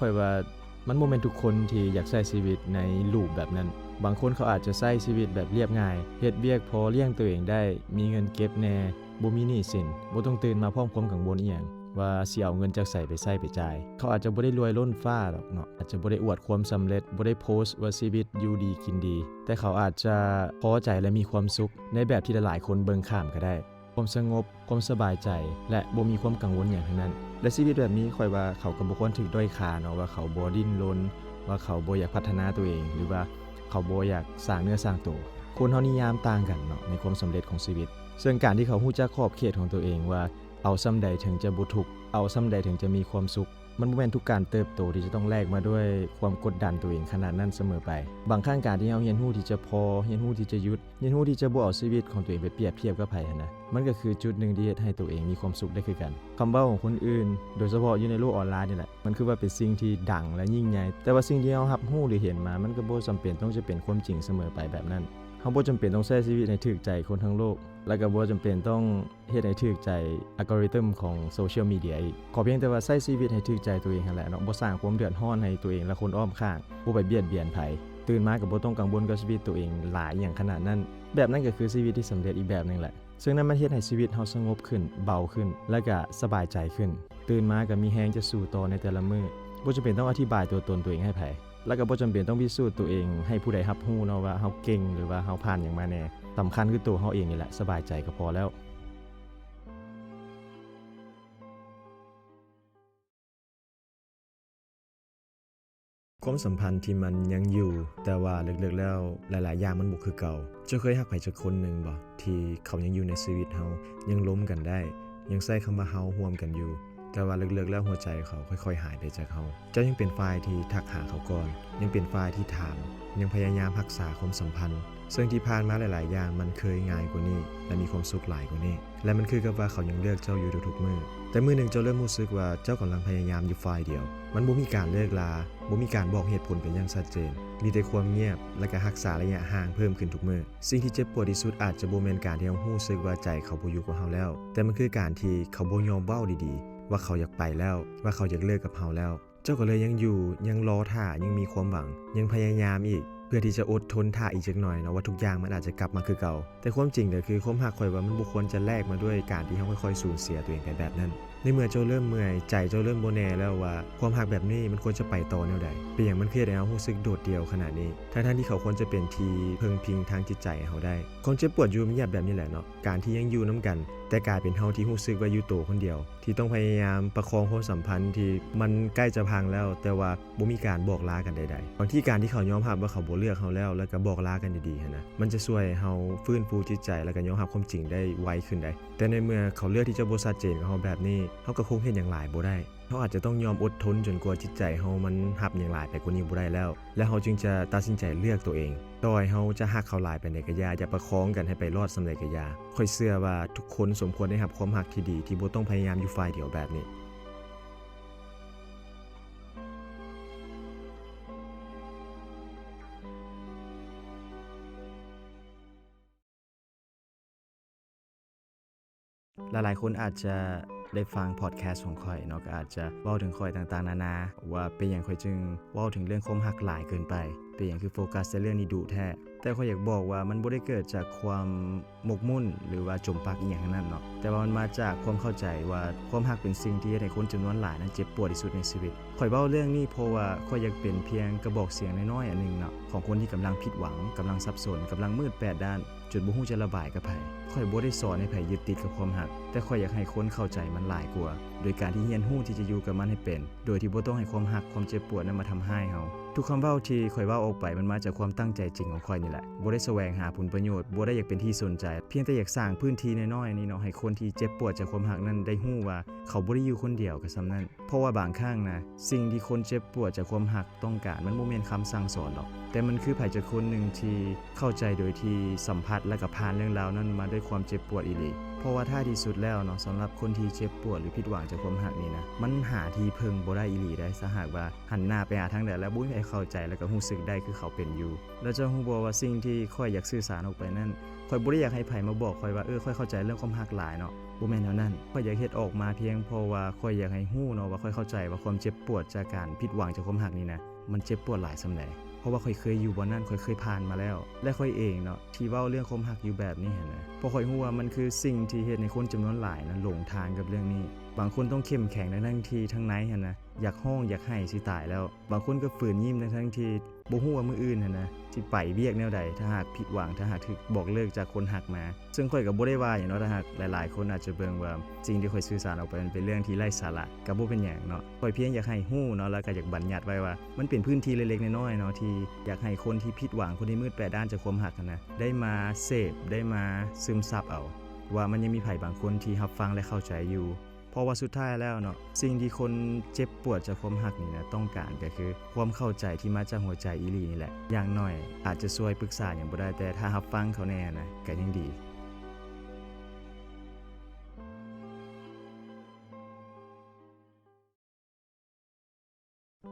ยว่ามันบ่แม่นทุกคนที่อยากใช้ชีวิตในรูปแบบนั้นบางคนเขาอาจจะใช้ชีวิตแบบเรียบง่ายเฮ็ดเวียกพอเลี้ยงตัวเองได้มีเงินเก็บแน่บ่มีหนี้สินบ่ต้องตื่นมาพร้อมความกังวลอีหยังว่าสิเอาเงินจากไสไปใช้ไปจ่ายเขาอาจจะบ่ได้รวยล้นฟ้าหรอกเนาะอาจจะบ่ได้อวดความสำเร็จบ่ได้โพสต์ว่าชีวิตอยู่ดีกินดีแต่เขาอาจจะพอใจและมีความสุขในแบบที่หลายๆคนเบิ่งข้ามก็ได้ความสงบความสบายใจและบ่มีความกังวลอย่างทั้งนั้นและชีวิตแบบนี้ค่อยว่าเขาก็บ่ควรถูกด้อยค่าเนาะว่าเขาบ่ดิ้นรนว่าเขาบ่อยากพัฒนาตัวเองหรือว่าเขาบ่อยากสร้างเนื้อสร้างตัวคนเฮานิยามต่างกันเนาะในความสำเร็จของชีวิตซึ่งการที่เขารู้จักขอบเขตของตัวเองว่าเอาส่ำใดถึงจะบ่ทุกข์เอาส่ำใดถึงจะมีความสุขมันบ่แม่นทุกการเติบโตที่จะต้องแลกมาด้วยความกดดันตัวเองขนาดนั้นเสมอไปบางครั้งการที่เฮาเรียนรู้ที่จะพอเรียนรู้ที่จะหยุดเรียนรู้ที่จะบ่เอาชีวิตของตัวเองไปเปรียบเทียบกับไผนะมันก็คือจุดหนึ่งที่เฮ็ดให้ตัวเองมีความสุขได้คือกันคำเว้าของคนอื่นโดยเฉพาะอยู่ในโลกออนไลน์นี่แหละมันคือว่าเป็นสิ่งที่ดังและยิ่งใหญ่แต่ว่าสิ่งที่เฮารับรู้หรือเห็นมามันก็บ่จำเป็นต้องจะเป็นความจริงเสมอไปแบบนั้น เฮาบ่จำเป็นต้องใช้ชีวิตให้ถูกใจคนทั้งโลกแล้วก็บ่จำเป็นต้องเฮ็ดให้ถูกใจอัลกอริทึมของโซเชียลมีเดียอีกขอเพียงแต่ว่าใช้ชีวิตให้ถูกใจตัวเองนั่นแหละเนาะบ่สร้างความเดือดร้อนให้ตัวเองและคนอ้อมข้างบ่ไปเบียดเบียนไผตื่นมาก็บ่ต้องกังวลกับชีวิตตัวเองหลายอย่างขนาดนั้นแบบนั้นก็คือชีวิตที่สำเร็จอีกแบบนึงแหละซึ่งนั้นมันเฮ็ดให้ชีวิตเฮาสงบขึ้นเบาขึ้นและก็สบายใจขึ้นตื่นมาก็มีแรงจะสู้ต่อในแต่ละมื้อบ่จำเป็นต้องอธิบายตัวตนตัวเองให้ไผแล้วก็บ่จำเป็นต้องพิสูจน์ตัวเองให้ผู้ใดรับรู้เนาะว่าเฮาเก่งหรือว่าเฮาผ่านหยังมาแน่สำคัญคือตัวเฮาเองนี่แหละสบายใจก็พอแล้วความสัมพันธ์ที่มันยังอยู่แต่ว่าลึกๆแล้วหลายๆอย่างมันบ่คือเก่าเจ้าเคยรักไผสักคนหนึ่งบ่ที่เขายังอยู่ในชีวิตเฮายังล้มกันได้ยังใช้คำว่าเฮาร่วมกันอยู่แต่ว่าลึกๆแล้วหัวใจเขาค่อยๆหายไปจากเฮาเจ้ายังเป็นฝ่ายที่ทักหาเขาก่อนยังเป็นฝ่ายที่ถามยังพยายามรักษาความสัมพันธ์ซึ่งที่ผ่านมาหลายๆอย่างมันเคยง่ายกว่านี้และมีความสุขหลายกว่านี้และมันคือกับว่าเขายังเลือกเจ้าอยู่ทุกๆมื้อแต่มื้อนึงเจ้าเริ่มรู้สึกว่าเจ้ากำลังพยายามอยู่ฝ่ายเดียวมันบ่มีการเลิกลาบ่มีการบอกเหตุผลเป็นอย่างชัดเจนมีแต่ความเงียบและก็รักษาระยะห่างเพิ่มขึ้นทุกมื้อสิ่งที่เจ็บปวดที่สุดอาจจะบ่แม่นการที่เรารู้สึกว่าใจเขาบ่อยู่กับเราแล้วแต่มันคือการที่เขาบ่ยอมเว้าดีๆว่าเขาอยากไปแล้วว่าเขาอยากเลิกกับเราแล้วเจ้าก็เลยยังอยู่ยังรอท่ายังมีความหวังยังพยายามอีกเพื่อที่จะอดทนท่าอีกจักหน่อยเนาะว่าทุกอย่างมันอาจจะกลับมาคือเก่าแต่ความจริงก็คือความรักข่อยว่ามันบ่ควรจะแลกมาด้วยการที่เราค่อยๆสูญเสียตัวเองไปแบบนั้นในเมื่อเจ้าเริ่มเมื่อยใจเจ้าเริ่มบ่แน่แล้วว่าความรักแบบนี้มันควรจะไปต่อแนวใดเป็นหยังมันคือให้เรารู้สึกโดดเดี่ยวขนาดนี้ทั้งๆที่เขาควรจะเป็นที่พึ่งพิงทางจิตใจให้เราได้ความเจ็บปวดอยู่มันแยบแบบนี้แหละเนาะการที่ยังอยู่นํกันแต่กลายเป็นเฮาที่รู้สึกว่าอยู่โตคนเดียวที่ต้องพยายามประคองความสัมพันธ์ที่มันใกล้จะพังแล้วแต่ว่าบ่มีการบอกลากันใดๆบางทีการที่เขายอมรับว่าเขาบ่เลือกเฮาแล้วก็บอกลากันดีๆนะมันจะช่วยเฮาฟื้นฟูจิตใจแล้วก็ยอมรับความจริงได้ไวขึ้นได้แต่ในเมื่อเขาเลือกที่จะบ่ชัดเจนกับเฮาแบบนี้เฮาก็คงเฮ็ดหยังหลายบ่ได้เฮาอาจจะต้องยอมอดทนจนกว่าจิตใจเฮามันรับหยังหลายไปกว่านี้บ่ได้แล้วและเฮาจึงจะตัดสินใจเลือกตัวเองต่อให้เฮาจะฮักเขาหลายไปไหนก็อย่าประคองกันให้ไปรอดส่ำใดก็อย่าค่อยเชื่อว่าทุกคนสมควรได้รับความรักที่ดีที่บ่ต้องพยายามอยู่ฝ่ายเดียวแบบนี้หลายๆคนอาจจะได้ฟังพอดแคสต์ของข่อยเนาะก็อาจจะเว้าถึงข่อยต่างๆนานาว่าเป็นหยังข่อยจึงเว้าถึงเรื่องความรักหลายเกินไปเป็นหยังคือโฟกัสแต่เรื่องนี้ดุแท้แต่ข่อยอยากบอกว่ามันบ่ได้เกิดจากความหมกมุ่นหรือว่าจมปักอีหยังทั้งนั้นเนาะแต่ว่ามันมาจากความเข้าใจว่าความรักเป็นสิ่งที่เฮ็ดให้คนจำนวนหลายนั้นเจ็บปวดที่สุดในชีวิตข่อยเว้าเรื่องนี้เพราะว่าข่อยอยากเป็นเพียงกระบอกเสียงน้อยๆอันนึงเนาะของคนที่กำลังผิดหวังกำลังสับสนกำลังมืดแปดด้านจนบ่ฮู้จะระบายกับไผข่อยบ่ได้สอนให้ไผยึดติดกับความรักแต่ข่อยอยากให้คนเข้าใจมันหลายกว่าโดยการที่เรียนรู้ที่จะอยู่กับมันให้เป็นโดยที่บ่ต้องให้ความรักความเจ็บปวดนั้นมาทำร้ายเฮาทุกคำเว้าที่ข่อยเว้าออกไปมันมาจากความตั้งใจจริงของข่อยนี่แหละบ่ได้แสวงหาผลประโยชน์บ่ได้อยากเป็นที่สนใจเพียงแต่อยากสร้างพื้นที่น้อยๆนี่เนาะให้คนที่เจ็บปวดจากความรักนั้นได้รู้ว่าเขาบ่ได้อยู่คนเดียวกับส่ำนั้นเพราะว่าบางครั้งนะสิ่งที่คนเจ็บปวดจากความรักต้องการมันบ่แม่นคำสั่งสอนหรอกแต่มันคือไผจักคนนึงที่เข้าใจโดยที่สัมผัสและก็ผ่านเรื่องราวนั้นมาด้วยความเจ็บปวดอีหลีเพราะว่าถ้าที่สุดแล้วเนาะสำหรับคนที่เจ็บปวดหรือผิดหวังจากความรักนี่นะมันหาที่พึ่งบ่ได้อีหลีได้ซะหากว่าหันหน้าไปหาทางใดแล้วบ่มีใครเข้าใจแล้วก็รู้สึกได้คือเขาเป็นอยู่แล้วจะฮู้บ่ว่าสิ่งที่ข้อยอยากสื่อสารออกไปนั้นข้อยบ่ได้อยากให้ไผมาบอกข้อยว่าข้อยเข้าใจเรื่องความรักหลายเนาะบ่แม่นแนวนั้นข้อยอยากเฮ็ดออกมาเพียงเพราะว่าข้อยอยากให้ฮู้เนาะว่าข้อยเข้าใจว่าความเจ็บปวดจากการผิดหวังจากความรักนี่นะมันเจ็บปวดหลายส่ำใดเพราะว่าข้อยเคยอยู่บ่นั้นข้อยเคยผ่านมาแล้วและข้อยเองเนาะที่เว้าเรื่องความรักอยู่แบบนี้หั่นนะเพราะข้อยฮู้ว่ามันคือสิ่งที่เฮ็ดให้คนจำนวนหลายนั้นหลงทางกับเรื่องนี้บางคนต้องเข้มแข็งทั้งที่ทั้งในหั่นนะอยากฮ้องอยากให้สิตายแล้วบางคนก็ฝืนยิ้มทั้งที่บ่ฮู้ว่ามื้ออื่นหั่นนะสิไปเวียกแนวใดถ้าหากผิดหวังถ้าหากถูกบอกเลิกจากคนรักมาซึ่งข้อยก็บ่ได้ว่าหยังเนาะถ้าหากหลายๆคนอาจจะเบิ่งว่าสิ่งที่ข้อยสื่อสารออกไปมันเป็นเรื่องที่ไร้สาระก็บ่เป็นหยังเนาะข้อยเพียงอยากให้ฮู้เนาะแล้วก็อยากบัญญัติไว้ว่ามันเป็นพื้นที่เล็กๆน้อยๆเนาะที่อยากให้คนที่ผิดหวังคนที่มืดแปดด้านจากความรักหั่นนะได้มาเสพได้มาซึมซับเอาว่ามันยังมีไผบางคนที่รับฟังและเข้าใจอยู่เพราะว่าสุดท้ายแล้วเนาะสิ่งที่คนเจ็บปวดจากความรักนี่นะต้องการก็คือความเข้าใจที่มาจากหัวใจอีหลีนี่แหละอย่างน้อยอาจจะช่วยปรึกษาหยังบ่ได้แต่ถ้ารับฟังเขาแน่นะก็ยังดี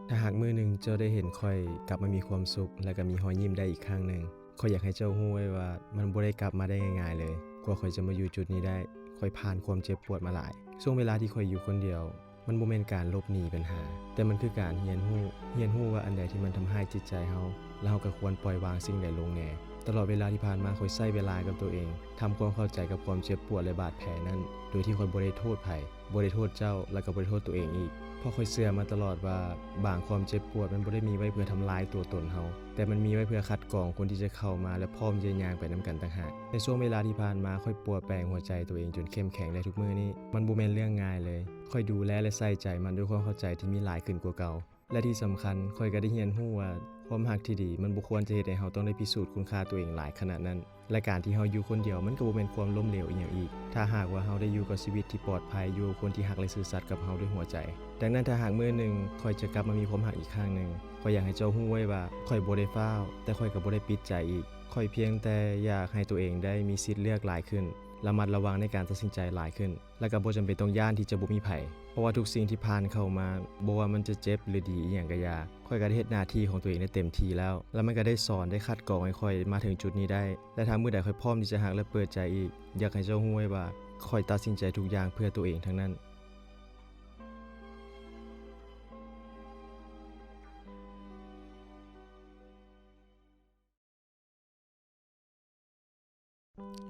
ถ้าหากมื้อนึงเจ้าได้เห็นข่อยกลับมามีความสุขและก็มีรอยยิ้มได้อีกครั้งนึง ข้อยอยากให้เจ้ารู้ไว้ว่ามันบ่ได้กลับมาได้ง่ายๆเลยกว่าข้อยจะมาอยู่จุดนี้ได้ข้อยผ่านความเจ็บปวดมาหลายช่วงเวลาที่ข้อยอยู่คนเดียวมันบ่แม่นการลบหนีปัญหาแต่มันคือการเรียนรู้ว่าอันใดที่มันทำให้จิตใจเฮาแล้วเฮาก็ควรปล่อยวางสิ่งใดลงแหน่ตลอดเวลาที่ผ่านมาข้อยใช้เวลากับตัวเองทำความเข้าใจกับความเจ็บปวดและบาดแผลนั้นโดยที่ข้อยบ่ได้โทษไผบ่ได้โทษเจ้าและก็บ่ได้โทษตัวเองอีกเพราะข้อยเชื่อมาตลอดว่าบางความเจ็บปวดมันบ่ได้มีไว้เพื่อทำลายตัวตนเฮาแต่มันมีไว้เพื่อคัดกรองคนที่จะเข้ามาและพร้อมจะย่างไปนํกันต่างหากในช่วงเวลาที่ผ่านมาข้อยปวดแปลงหัวใจตัวเองจนเข้มแข็งได้ทุกมื้อนี้มันบ่แม่นเรื่องง่ายเลยข้อยดูแลและใส่ใจมันด้วยความเข้าใจที่มีหลายขึ้นกว่าเก่าและที่สำคัญข้อยก็ได้เรียนรู้ว่าความรักที่ดีมันบ่ควรจะเฮ็ดให้เฮาต้องได้พิสูจน์คุณค่าตัวเองหลายขนาดนั้นและการที่เฮาอยู่คนเดียวมันก็บ่แม่นความล้มเหลวอีหยังอีกถ้าหากว่าเฮาได้อยู่กับชีวิตที่ปลอดภัยอยู่กับคนที่รักและซื่อสัตย์กับเฮาด้วยหัวใจดังนั้นถ้าหากมื้อหนึงข้อยจะกลับมามีความรักอีกครั้งหนึงข้อยอยากให้เจ้ารู้ไว้ว่าข้อยบ่ได้ฟ้าวแต่ข้อยก็บ่ได้ปิดใจอีกข้อยเพียงแต่อยากให้ตัวเองได้มีสิทธิ์เลือกหลายขึ้นระมัดระวังในการตัดสินใจหลายขึ้นและก็บ่จำเป็นต้องย้านที่จะบ่มีไผเพราะว่าทุกสิ่งที่ผ่านเข้ามาบ่ว่ามันจะเจ็บหรือดีอีหยังก็อย่าข้อยก็ได้เฮ็ดหน้าที่ของตัวเองได้เต็มที่แล้วมันก็ได้สอนได้คัดกรองให้ข้อยมาถึงจุดนี้ได้และถ้ามื้อใดข้อยพร้อมที่จะรักและเปิดใจอีกอยากให้เจ้ารู้ไว้ว่าข้อยตัดสินใจทุกอย่างเพื่อตัวเองทั้งนั้น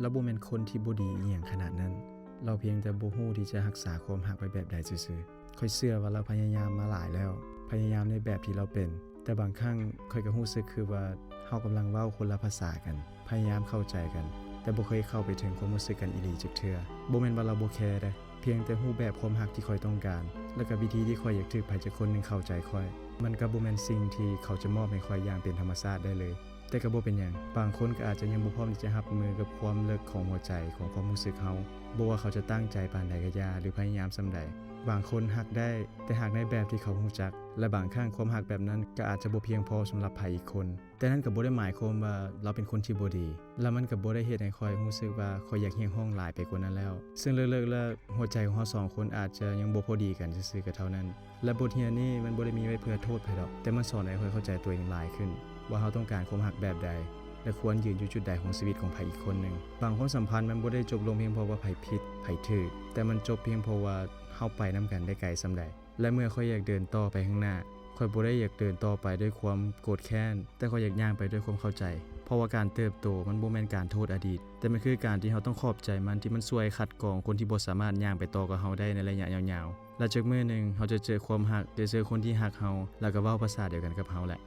เราบ่แม่นคนที่บ่ดีอีหยังขนาดนั้นเราเพียงแต่บ่ฮู้ที่จะรักษาความรักไว้แบบใดซื่อๆข้อยเชื่อว่าเราพยายามมาหลายแล้วพยายามในแบบที่เราเป็นแต่บางครั้งข้อยก็รู้สึกคือว่าเฮากำลังเว้าคนละภาษากันพยายามเข้าใจกันแต่บ่เคยเข้าไปถึงความรู้สึกกันอีหลีจักเทื่อบ่แม่นว่าเราบ่แคร์เด้เพียงแต่ฮู้แบบความรักที่ข้อยต้องการและก็วิธีที่ข้อยอยากถูกไผจักคนนึงเข้าใจข้อยมันก็บ่แม่นสิ่งที่เขาจะมอบให้ข้อยอย่างเป็นธรรมชาติได้เลยแต่ก็บ่เป็นหยังบางคนก็อาจจะยังบ่พร้อมที่จะรับมือกับความลึกของหัวใจของความรู้สึกเฮาบ่ว่าเขาจะตั้งใจปานใดก็อย่าหรือพยายามส่ำใดบางคนรักได้แต่รักในแบบที่เขารู้จักและบางครั้งความรักแบบนั้นก็อาจจะบ่เพียงพอสำหรับไผอีกคนแต่นั้นก็บ่ได้หมายความว่าเราเป็นคนที่บ่ดีและมันก็บ่ได้เฮ็ดให้ข้อยรู้สึกว่าข้อยอยากเฮี้ยงห้องหลายไปกว่านั้นแล้วซึ่งเลิกๆแล้วหัวใจของเรา2คนอาจจะยังบ่พอดีกันซื่อๆก็เท่านั้นและบทเรียนนี้มันบ่ได้มีไว้เพื่อโทษไผดอกแต่มันสอนให้ข้อยเข้าใจตัวเองหลายขึ้นว่าเราต้องการความรักแบบใดและควรยืนอยู่จุดใดของชีวิตของไผอีกคนนึงบางความสัมพันธ์มันบ่ได้จบลงเพียงเพราะว่าไผผิดไผถูกแต่มันจบเพียงเพราะว่าเฮาไปนํกันได้ไกลส่ำใดและเมื่อข้อยอยากเดินต่อไปข้างหน้าข้อยบ่ได้อยากเดินต่อไปด้วยความโกรธแค้นแต่ข้อยอยากย่างไปด้วยความเข้าใจเพราะว่าการเติบโตมันบ่แม่นการโทษอดีตแต่มันคือการที่เฮาต้องขอบใจมันที่มันช่วยคัดกรองคนที่บ่สามารถย่างไปต่อกับเฮาได้ในระยะยาวๆและจักมื้อนึงเฮาจะเจอความรักเจอคนที่รักเฮาแล้วก็เว้าภาษาเดียวกันกับเฮาแหล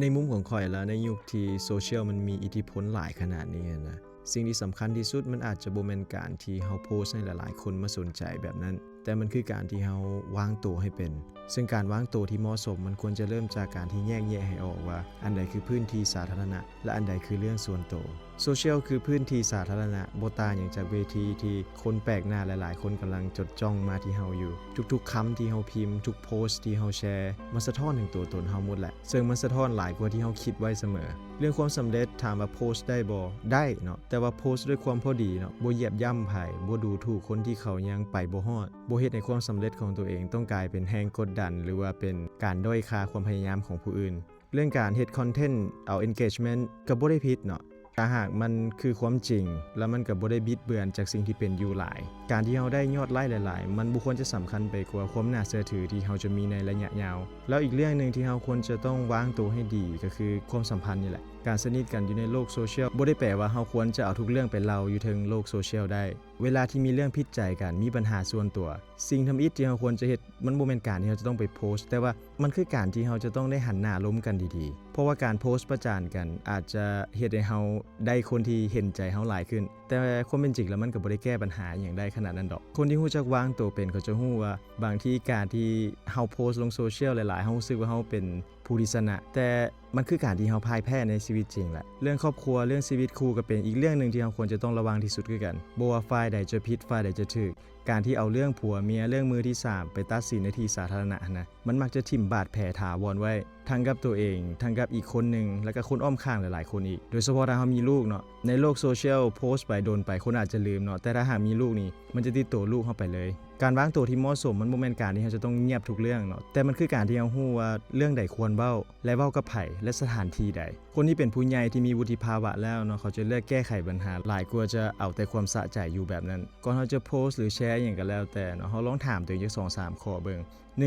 ะในมุมของข้อยแล้วในยุคที่โซเชียลมันมีอิทธิพลหลายขนาดนี้นะสิ่งที่สำคัญที่สุดมันอาจจะบ่แม่นการที่เฮาโพสต์ให้หลายๆคนมาสนใจแบบนั้นแต่มันคือการที่เฮาวางตัวให้เป็นซึ่งการวางตัวที่เหมาะสมมันควรจะเริ่มจากการที่แยกแยะให้ออกว่าอันใดคือพื้นที่สาธารณะและอันใดคือเรื่องส่วนตัวโซเชียลคือพื้นที่สาธารณะบ่ต่างอย่างจากเวทีที่คนแปลกหน้าหลายๆคนกำลังจดจ้องมาที่เฮาอยู่ทุกๆคำที่เฮาพิมพ์ทุกโพสต์ที่เฮาแชร์มันสะท้อนถึงตัวตนเฮาหมดแหละซึ่งมันสะท้อนหลายกว่าที่เฮาคิดไว้เสมอเรื่องความสำเร็จถามว่าโพสต์ได้บ่ได้เนาะแต่ว่าโพสต์ด้วยความพอดีเนาะบ่เหยียบย่ำไผบ่ดูถูกคนที่เขายังไปบ่ฮอดบ่เฮ็ดให้ความสำเร็จของตัวเองต้องกลายเป็นแรงกดดันหรือว่าเป็นการด้อยค่าความพยายามของผู้อื่นเรื่องการเฮ็ดคอนเทนต์เอา engagement ก็บ่ได้ผิดเนาะถ้าหากมันคือความจริงแล้วมันก็บ่ได้บิดเบือนจากสิ่งที่เป็นอยู่หลายการที่เฮาได้ยอดไลค์หลายๆมันบ่ควรจะสำคัญไปกว่าความน่าเชื่อถือที่เฮาจะมีในระยะยาวแล้วอีกเรื่องนึงที่เฮาควรจะต้องวางตัวให้ดีก็คือความสัมพันธ์นี่แหละการสนิทกันอยู่ในโลกโซเชียลบ่ได้แปลว่าเฮาควรจะเอาทุกเรื่องไปเล่าอยู่ถึงโลกโซเชียลได้เวลาที่มีเรื่องผิดใจกันมีปัญหาส่วนตัวสิ่งทำอิฐที่เฮาควรจะเฮ็ดมันบ่แม่นการที่เฮาจะต้องไปโพสต์แต่ว่ามันคือการที่เฮาจะต้องได้หันหน้าล้มกันดีๆเพราะว่าการโพสต์ประจานกันอาจจะเฮ็ดให้เฮาได้คนที่เห็นใจเฮาหลายขึ้นแต่ความเป็นจริงแล้วมันก็บ่ได้แก้ปัญหาอย่างใดขนาดนั้นดอกคนที่รู้จักวางตัวเป็นเขาจะรู้ว่าบางทีการที่เฮาโพสต์ลงโซเชียลหลายๆเฮารู้สึกว่าเฮาเป็นผู้ที่ชนะแต่มันคือการที่เฮาพ่ายแพ้ในชีวิตจริงแหละเรื่องครอบครัวเรื่องชีวิตคู่ก็เป็นอีกเรื่องนึงที่เฮาควรจะต้องระวังที่สุดคือกันบ่ว่าฝ่ายใดจะผิดฝ่ายใดจะถูกการที่เอาเรื่องผัวเมียเรื่องมือที่3ไปตัดสินในที่สาธารณะนะมันมักจะทิ่มบาดแผลถาวรไว้ทั้งกับตัวเองทั้งกับอีกคนนึงแล้วก็คนอ้อมข้างหลายๆคนอีกโดยเฉพาะถ้าเฮามีลูกเนาะในโลกโซเชียลโพสต์ไปโดนไปคนอาจจะลืมเนาะแต่ถ้าหากมีลูกนี่มันจะติดตัวลูกเฮาไปเลย การวางตัวที่เหมาะสมมันบ่แม่นการที่เราจะต้องเงียบทุกเรื่องเนาะแต่มันคือการที่เราฮู้ว่าเรื่องใดควรเว้าและเว้ากับไผและสถานที่ใดคนที่เป็นผู้ใหญ่ที่มีวุฒิภาวะแล้วเนาะเขาจะเลือกแก้ไขปัญหาหลายกว่าจะเอาแต่ความสะใจอยู่แบบนั้นก่อนเราจะโพสต์หรือแชร์หยังก็แล้วแต่เนาะเราลองถามตัวเองจัก 2-3 ข้อเบิ่ง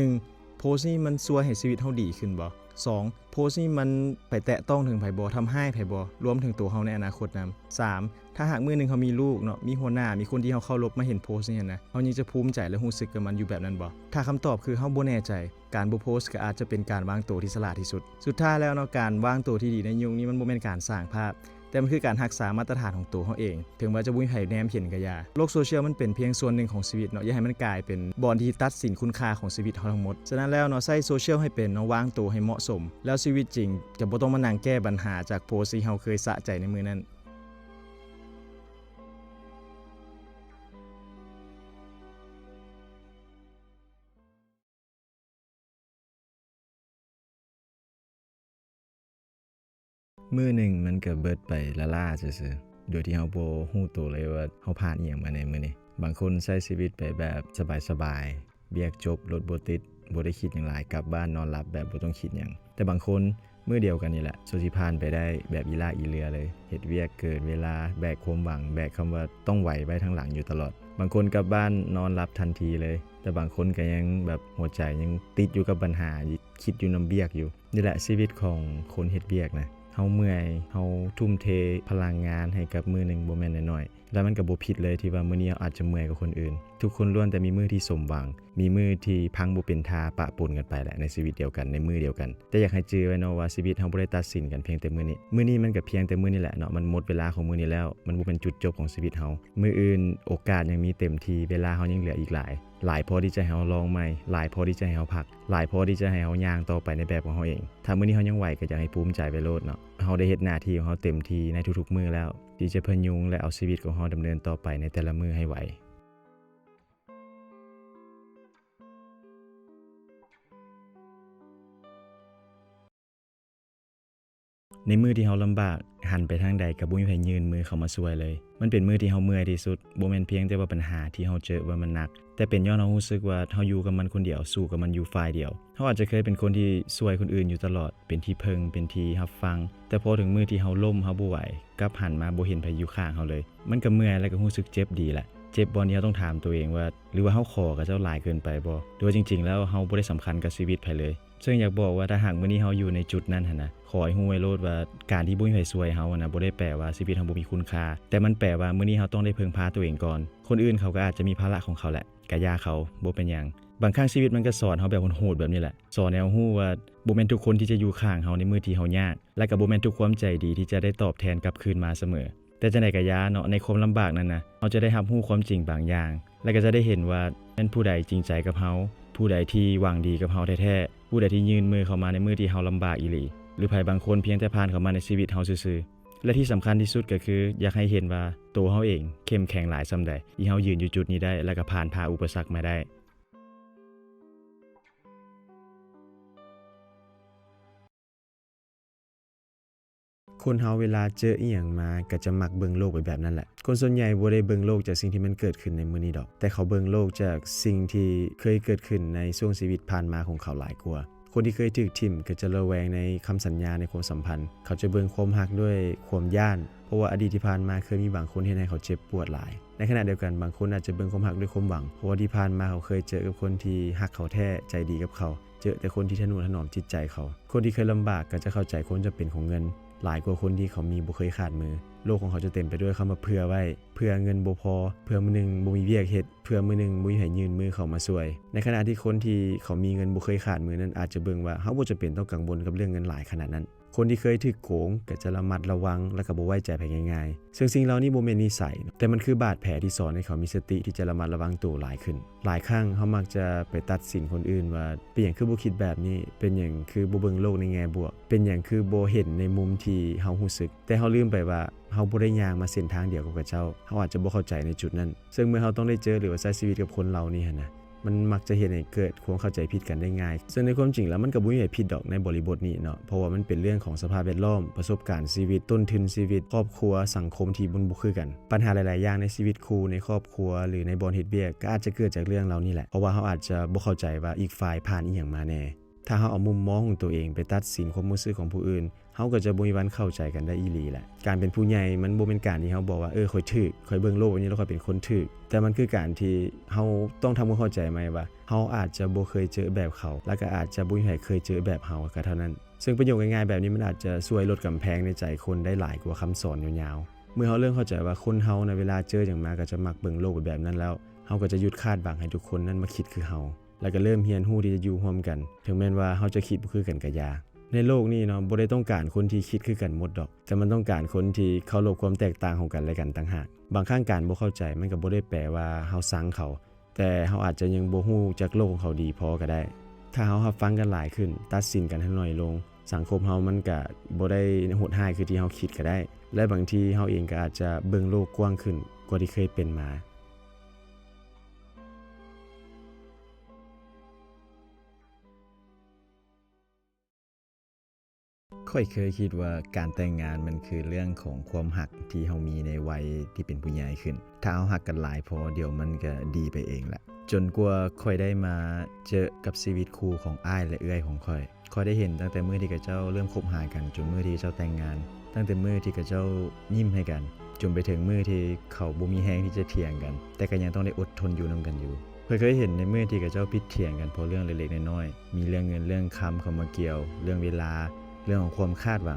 1. โพสต์นี้มันช่วยให้ชีวิตเฮาดีขึ้นบ่ 2. โพสต์นี้มันไปแตะต้องถึงไผบ่ทำให้ไผบ่รวมถึงตัวเฮาในอนาคตนำ 3. ถ้าหากมื้อนึงเฮามีลูกเนาะมีหัวหน้ามีคนที่เฮาเคารพมาเห็นโพสต์นี้นะเฮายังจะภูมิใจและรู้สึกกับมันอยู่แบบนั้นบ่ถ้าคำตอบคือเฮาบ่แน่ใจการบ่โพสต์ก็อาจจะเป็นการวางตัวที่ฉลาดที่สุดสุดท้ายแล้วเนาะการวางตัวที่ดีในยุคนี้มันบ่แม่นการสร้างภาพแต่มันคือการรักษามาตรฐานของตัวเฮาเองถึงว่าจะบ่มีไผแนมเห็นก็อย่าโลกโซเชียลมันเป็นเพียงส่วนหนึ่งของชีวิตเนาะอย่าให้มันกลายเป็นบ่อนที่ตัดสินคุณค่าของชีวิตเฮาทั้งหมดฉะนั้นแล้วเนาะใช้โซเชียลให้เป็นเนาะวางตัวให้เหมาะสมแล้วชีวิตจริงจะบ่ต้องมานั่งแก้ปัญหาจากโพสต์ที่เฮาเคยสะใจในมื้อนั้นมื้อหนึ่งมันก็เบิดไปละล่าซื่อๆโดยที่เฮาบ่ฮู้ตัวเลยว่าเฮาผ่านอิหยังมาในมื้อนี้บางคนใช้ชีวิตไปแบบสบายๆเวียกจบรถบ่ติดบ่ได้คิดหยังหลายกลับบ้านนอนหลับแบบบ่ต้องคิดหยังแต่บางคนมื้อเดียวกันนี่แหละสิผ่านไปได้แบบอีลากอีเรือเลยเฮ็ดเวียกเกินเวลาแบกความหวังแบกคำว่าต้องไหวไว้ทั้งหลังอยู่ตลอดบางคนกลับบ้านนอนหลับทันทีเลยแต่บางคนก็ยังแบบหัวใจยังติดอยู่กับปัญหาคิดอยู่นำเบียกอยู่นี่แหละชีวิตของคนเฮ็ดเวียกนะเฮาเมื่อยเฮาทุ่มเทพลังงานให้กับมื้อนึงบ่แม่นน้อยๆแล้วมันก็บ่ผิดเลยที่ว่ามื้อนี้อาจจะเมื่อยกว่าคนอื่นทุกคนล้วนแต่มีมื้อที่สมหวังมีมื้อที่พังบ่เป็นท่าปะปนกันไปแหละในชีวิตเดียวกันในมื้อเดียวกันแต่อยากให้จื้อไว้เนาะว่าชีวิตเฮาบ่ได้ตัดสินกันเพียงแต่มื้อนี้มันก็เพียงแต่มื้อนี้แหละเนาะมันหมดเวลาของมื้อนี้แล้วมันบ่เป็นจุดจบของชีวิตเฮามื้ออื่นโอกาสยังมีเต็มที่เวลาเฮายังเหลืออีกหลายพอที่จะให้เฮาลองใหม่หลายพอที่จะให้เฮาพักหลายพอที่จะให้เฮาย่างต่อไปในแบบของเฮาเองถ้ามื้อนี้เฮายังไหวก็อยากให้ภูมิใจไว้โลดเนาะเฮาได้เฮ็ดหน้าที่ของเฮาเต็มที่ในทุกๆมื้อแล้วที่จะพยุงและเอาชีวิตของเฮาดำเนินต่อไปในแต่ละมื้อให้ไหวในมื้อที่เฮาลำบากหันไปทางใดก็บ่มีไผยื่นมือเข้ามาช่วยเลยมันเป็นมื้อที่เฮาเมื่อยที่สุดบ่แม่นเพียงแต่ว่าปัญหาที่เฮาเจอว่ามันหนักแต่เป็นย้อนเฮารู้สึกว่าเฮาอยู่กับมันคนเดียวสู้กับมันอยู่ฝ่ายเดียวเฮาอาจจะเคยเป็นคนที่ช่วยคนอื่นอยู่ตลอดเป็นที่พึ่งเป็นที่รับฟังแต่พอถึงมื้อที่เฮาล้มเฮาบ่ไหวกลับหันมาบ่เห็นไผอยู่ข้างเฮาเลยมันก็เมื่อยแล้วก็รู้สึกเจ็บดีแหละเจ็บบ่นี่เฮาต้องถามตัวเองว่าหรือว่าเฮาขอกับเจ้าหลายเกินไปบ่หรือว่าจริงๆแล้วเฮาบ่ได้สำคัญกับชีวิตไผเลยซึ่งอยากบอกว่าถ้าหากมื้อนี้เฮาอยู่ในจุดนั้นหั่นนะขอให้ฮู้ไว้โลดว่าการที่บ่มีไผช่วยเฮานะบ่ได้แปลว่าชีวิตเฮาบ่มีคุณค่าแต่มันแปลว่ามื้อนี้เฮาต้องได้พึ่งพาตัวเองก่อนคนอื่นเขาก็อาจจะมีภาระของเขาแหละก็อย่าเขาบ่เป็นหยังบางครั้งชีวิตมันก็สอนเฮาแบบโหดๆแบบนี้แหละสอนให้เฮาฮู้ว่าบ่แม่นทุกคนที่จะอยู่ข้างเฮาในมื้อที่เฮายากและก็บ่แม่นทุกความใจดีที่จะได้ตอบแทนกลับคืนมาเสมอแต่จังได๋ก็อย่าเนาะในความลำบากนั้นนะเฮาจะได้รับรู้ความจริงบางอย่างและก็จะได้เห็นว่าแม่นผู้ใดจริงใจกับเฮาผู้ใดที่หวังดีกับเฮาแท้ๆผู้ใดที่ยื่นมือเข้ามาในมื้อที่เฮาลำบากอีหลีหรือไผบางคนเพียงแต่ผ่านเข้ามาในชีวิตเฮาซื่อๆและที่สำคัญที่สุดก็คืออยากให้เห็นว่าตัวเฮาเองเข้มแข็งหลายส่ำใดที่เฮายืนอยู่จุดนี้ได้และก็ผ่านอุปสรรคมาได้คนเฮาเวลาเจออีหยังมาก็จะมักเบิ่งโลกไปแบบนั้นแหละคนส่วนใหญ่บ่ได้เบิ่งโลกจากสิ่งที่มันเกิดขึ้นในมื้อนี้ดอกแต่เขาเบิ่งโลกจากสิ่งที่เคยเกิดขึ้นในช่วงชีวิตผ่านมาของเขาหลายกว่าคนที่เคยถูกทิ่มก็จะระแวงในคำสัญญาในความสัมพันธ์เขาจะเบิ่งความรักด้วยความย้านเพราะว่าอดีตที่ผ่านมาเคยมีบางคนเฮ็ดให้เขาเจ็บปวดหลายในขณะเดียวกันบางคนอาจจะเบิ่งความรักด้วยความหวังเพราะว่าที่ผ่านมาเขาเคยเจอกับคนที่รักเขาแท้ใจดีกับเขาเจอแต่คนที่ทะนุถนอมจิตใจเขาคนที่เคยลำบากก็จะเข้าใจคนจะเป็นของเงินหลายกว่าคนที่เขามีบ่เคยขาดมือโลกของเขาจะเต็มไปด้วยคำว่าเผื่อไว้เผื่อเงินบ่พอเผื่อมื้อนึงบ่มีเวียกเฮ็ดเผื่อมื้อนึงบ่มีให้ยื่นมือเข้ามาช่วยในขณะที่คนที่เขามีเงินบ่เคยขาดมือนั้นอาจจะเบิ่งว่าเฮาบ่จำเป็นต้องกังวลกับเรื่องเงินหลายขนาดนั้นคนที่เคยถูกโกงก็จะระมัดระวังและก็บ่ไว้ใจไผง่ายๆซึ่งสิ่งเหล่านี้บ่แม่นนิสัยแต่มันคือบาดแผลที่สอนให้เขามีสติที่จะระมัดระวังตัวหลายขึ้นหลายครั้งเฮามักจะไปตัดสินคนอื่นว่าเป็นหยังคือบ่คิดแบบนี้เป็นหยังคือบ่เบิ่งโลกในแง่บวกเป็นหยังคือบ่เห็นในมุมที่เฮารู้สึกแต่เฮาลืมไปว่าเฮาบ่ได้ย่างมาเส้นทางเดียวกับเจ้าเฮาอาจจะบ่เข้าใจในจุดนั้นซึ่งเมื่อเฮาต้องได้เจอหรือว่าใช้ชีวิตกับคนเหล่านี้หั่นนะ มันมักจะเฮ็ดให้เกิดความเข้าใจผิดกันได้ง่ายซึ่งในความจริงแล้วมันก็บ่มีให้ผิดดอกในบริบทนี้เนาะเพราะว่ามันเป็นเรื่องของสภาพแวดล้อมประสบการณ์ชีวิตต้นทุนชีวิตครอบครัวสังคมที่บ่คือกันปัญหาหลายๆอย่างในชีวิตคู่ในครอบครัวหรือในบ่อนเฮ็ดเวียกก็อาจจะเกิดจากเรื่องเหล่านี้แหละเพราะว่าเฮาอาจจะบ่เข้าใจว่าอีกฝ่ายผ่านอีหยังมาแน่ถ้าเฮาเอามุมมองของตัวเองไปตัดสินความรู้สึกของผู้อื่นเฮาก็จะบ่มีวันเข้าใจกันได้อีหลีแหละการเป็นผู้ใหญ่มันบ่เป็นการที่เฮาบอกว่าข่อยถูกข่อยเบิ่งโลกแบบนี้แล้วข่อยเป็นคนถูกแต่มันคือการที่เฮาต้องทำความเข้าใจใหม่ว่าเฮาอาจจะบ่เคยเจอแบบเขาแล้วก็อาจจะบ่มีใครเคยเจอแบบเฮาก็เท่านั้นซึ่งประโยคง่ายๆแบบนี้มันอาจจะช่วยลดกำแพงในใจคนได้หลายกว่าคำสอนยาวๆเมื่อเฮาเริ่มเข้าใจว่าคนเฮาในเวลาเจอหยังมาก็จะมักเบิ่งโลกแบบนั้นแล้วเฮาก็จะหยุดคาดหวังให้ทุกคนนั้นมาคิดคือเฮาแล้วก็เริ่มเรียนรู้ที่จะอยู่ร่วมกันถึงแม้ว่าเฮาจะคิดบ่คือกันก็อย่าในโลกนี้เนาะบ่ได้ต้องการคนที่คิดคือกันหมดดอกแต่มันต้องการคนที่เคารพความแตกต่างของกันและกันต่างหากบางครั้งการบ่เข้าใจมันก็บ่ได้แปลว่าเฮาซังเขาแต่เฮาอาจจะยังบ่ฮู้จักโลกของเขาดีพอก็ได้ถ้าเฮารับฟังกันหลายขึ้นตัดสินกันให้น้อยลงสังคมเฮามันก็บ่ได้โหดร้ายคือที่เฮาคิดก็ได้และบางทีเฮาเองก็อาจจะเบิ่งโลกกว้างขึ้นกว่าที่เคยเป็นมาค่อยเคยคิดว่าการแต่งงานมันคือเรื่องของความหักที่เฮามีในวัยที่เป็นผู้ใหญ่ขึ้นถ้าเฮาหักกันหลายพอเดี๋ยวมันก็ดีไปเองแหละจนกว่าค่อยได้มาเจอกับชีวิตคู่ของอ้ายและเอื้อยของค่อยได้เห็นตั้งแต่มื้อที่กับเจ้าเริ่มคบหากันจนมื้อที่เจ้าแต่งงานตั้งแต่มื้อที่กับเจ้ายิ้มให้กันจนไปถึงมื้อที่เขาบ่มีแรงที่จะเถียงกันแต่ก็ยังต้องได้อดทนอยู่นํกันอยู่เคยเห็นในมื้อที่กับเจ้าผิดเถียงกันเพราะเรื่องเล็กๆน้อยๆมีเรื่องเงินเรื่องคำเข้ามาเกี่ยวเรื่องเวลาเรื่องของความคาดหวัง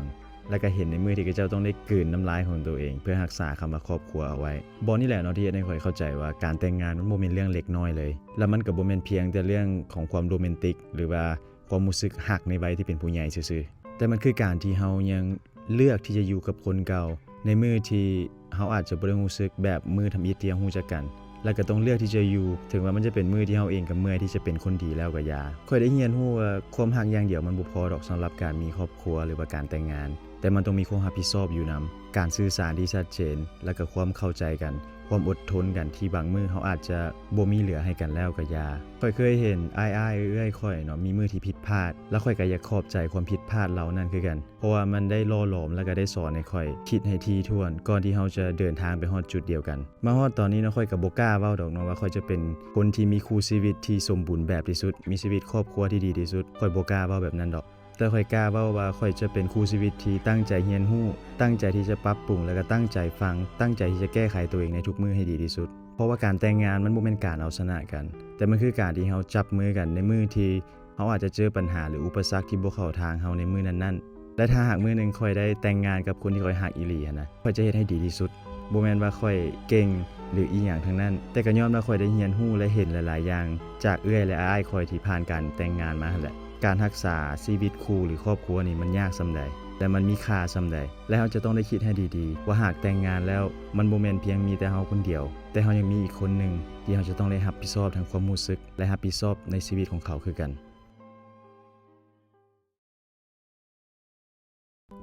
แล้วก็เห็นในมือที่เจ้าต้องได้กลืนน้ำลายของตัวเองเพื่อรักษาคำว่าครอบครัวเอาไว้บอนี่แหละเนาะที่ได้ค่อยเข้าใจว่าการแต่งงานมันบ่แม่นเรื่องเล็กน้อยเลยแล้วมันก็บ่แม่นเพียงแต่เรื่องของความโรแมนติกหรือว่าความรู้สึกฮักในวัยที่เป็นผู้ใหญ่ซื่อๆแต่มันคือการที่เฮายังเลือกที่จะอยู่กับคนเก่าในมือที่เฮาอาจจะบ่ได้รู้สึกแบบมือทำอิฐที่เฮารู้จักกันแล้วก็ต้องเลือกที่จะอยู่ถึงว่ามันจะเป็นมือที่เฮาเองกับเมื่อยที่จะเป็นคนดีแล้วก็อย่าค่อยได้เรียนรู้ว่าความฮักอย่างเดียวมันบ่พอดอกสำหรับการมีครอบครัวหรือว่าการแต่งงานแต่มันต้องมีความรับผิดชอบอยู่นำการสื่อสารที่ชัดเจนแล้วก็ความเข้าใจกันความอดทนกันที่บางมื้อเฮาอาจจะบ่มีเหลือให้กันแล้วก็อย่าค่อยเคยเห็นอ้ายๆเอื้อยค่อยเนาะมีมื้อที่ผิดพลาดแล้วค่อยก็อยากขอบใจความผิดพลาดเหล่านั้นคือกันเพราะว่ามันได้ล่อหลอมแล้วก็ได้สอนให้ค่อยคิดให้ถี่ถ้วนก่อนที่เฮาจะเดินทางไปฮอดจุดเดียวกันมาฮอดตอนนี้เนาะค่อยก็บ่กล้าเว้าดอกเนาะว่าค่อยจะเป็นคนที่มีคู่ชีวิตที่สมบูรณ์แบบที่สุดมีชีวิตครอบครัวที่ดีที่สุดค่อยบ่กล้าเว้าแบบนั้นดอกแต่ค่อยกล้าเว้าว่าค่อยจะเป็นคู่ชีวิตที่ตั้งใจเรียนรู้ตั้งใจที่จะปรับปรุงแล้วก็ตั้งใจฟังตั้งใจที่จะแก้ไขตัวเองในทุกมื้อให้ดีที่สุดเพราะว่าการแต่งงานมันบ่แม่นการเอาชนะกันแต่มันคือการที่เฮาจับมือกันในมื้อที่เฮาอาจจะเจอปัญหาหรืออุปสรรคที่บ่เข้าทางเฮาในมื้อนั้นๆและถ้าหากมื้อนึงค่อยได้แต่งงานกับคนที่ค่อยฮักอีหลีนะค่อยจะเฮ็ดให้ดีที่สุดบ่แม่นว่าค่อยเก่งหรืออีหยังทั้งนั้นแต่ก็ย้อนว่าค่อยได้เรียนรู้และเห็นหลายๆอย่างจากเอื้อยและอ้ายค่อยที่ผ่านการแต่งงานมาหั่นแหละการรักษาชีวิตคู่หรือครอบครัวนี่มันยากส่ำใดแต่มันมีค่าส่ำใดและเฮาจะต้องได้คิดให้ดีๆว่าหากแต่งงานแล้วมันบ่แม่นเพียงมีแต่เฮาคนเดียวแต่เฮายังมีอีกคนนึงที่เฮาจะต้องได้รับผิดชอบทั้งความรู้สึกและรับผิดชอบในชีวิตของเขาคือกั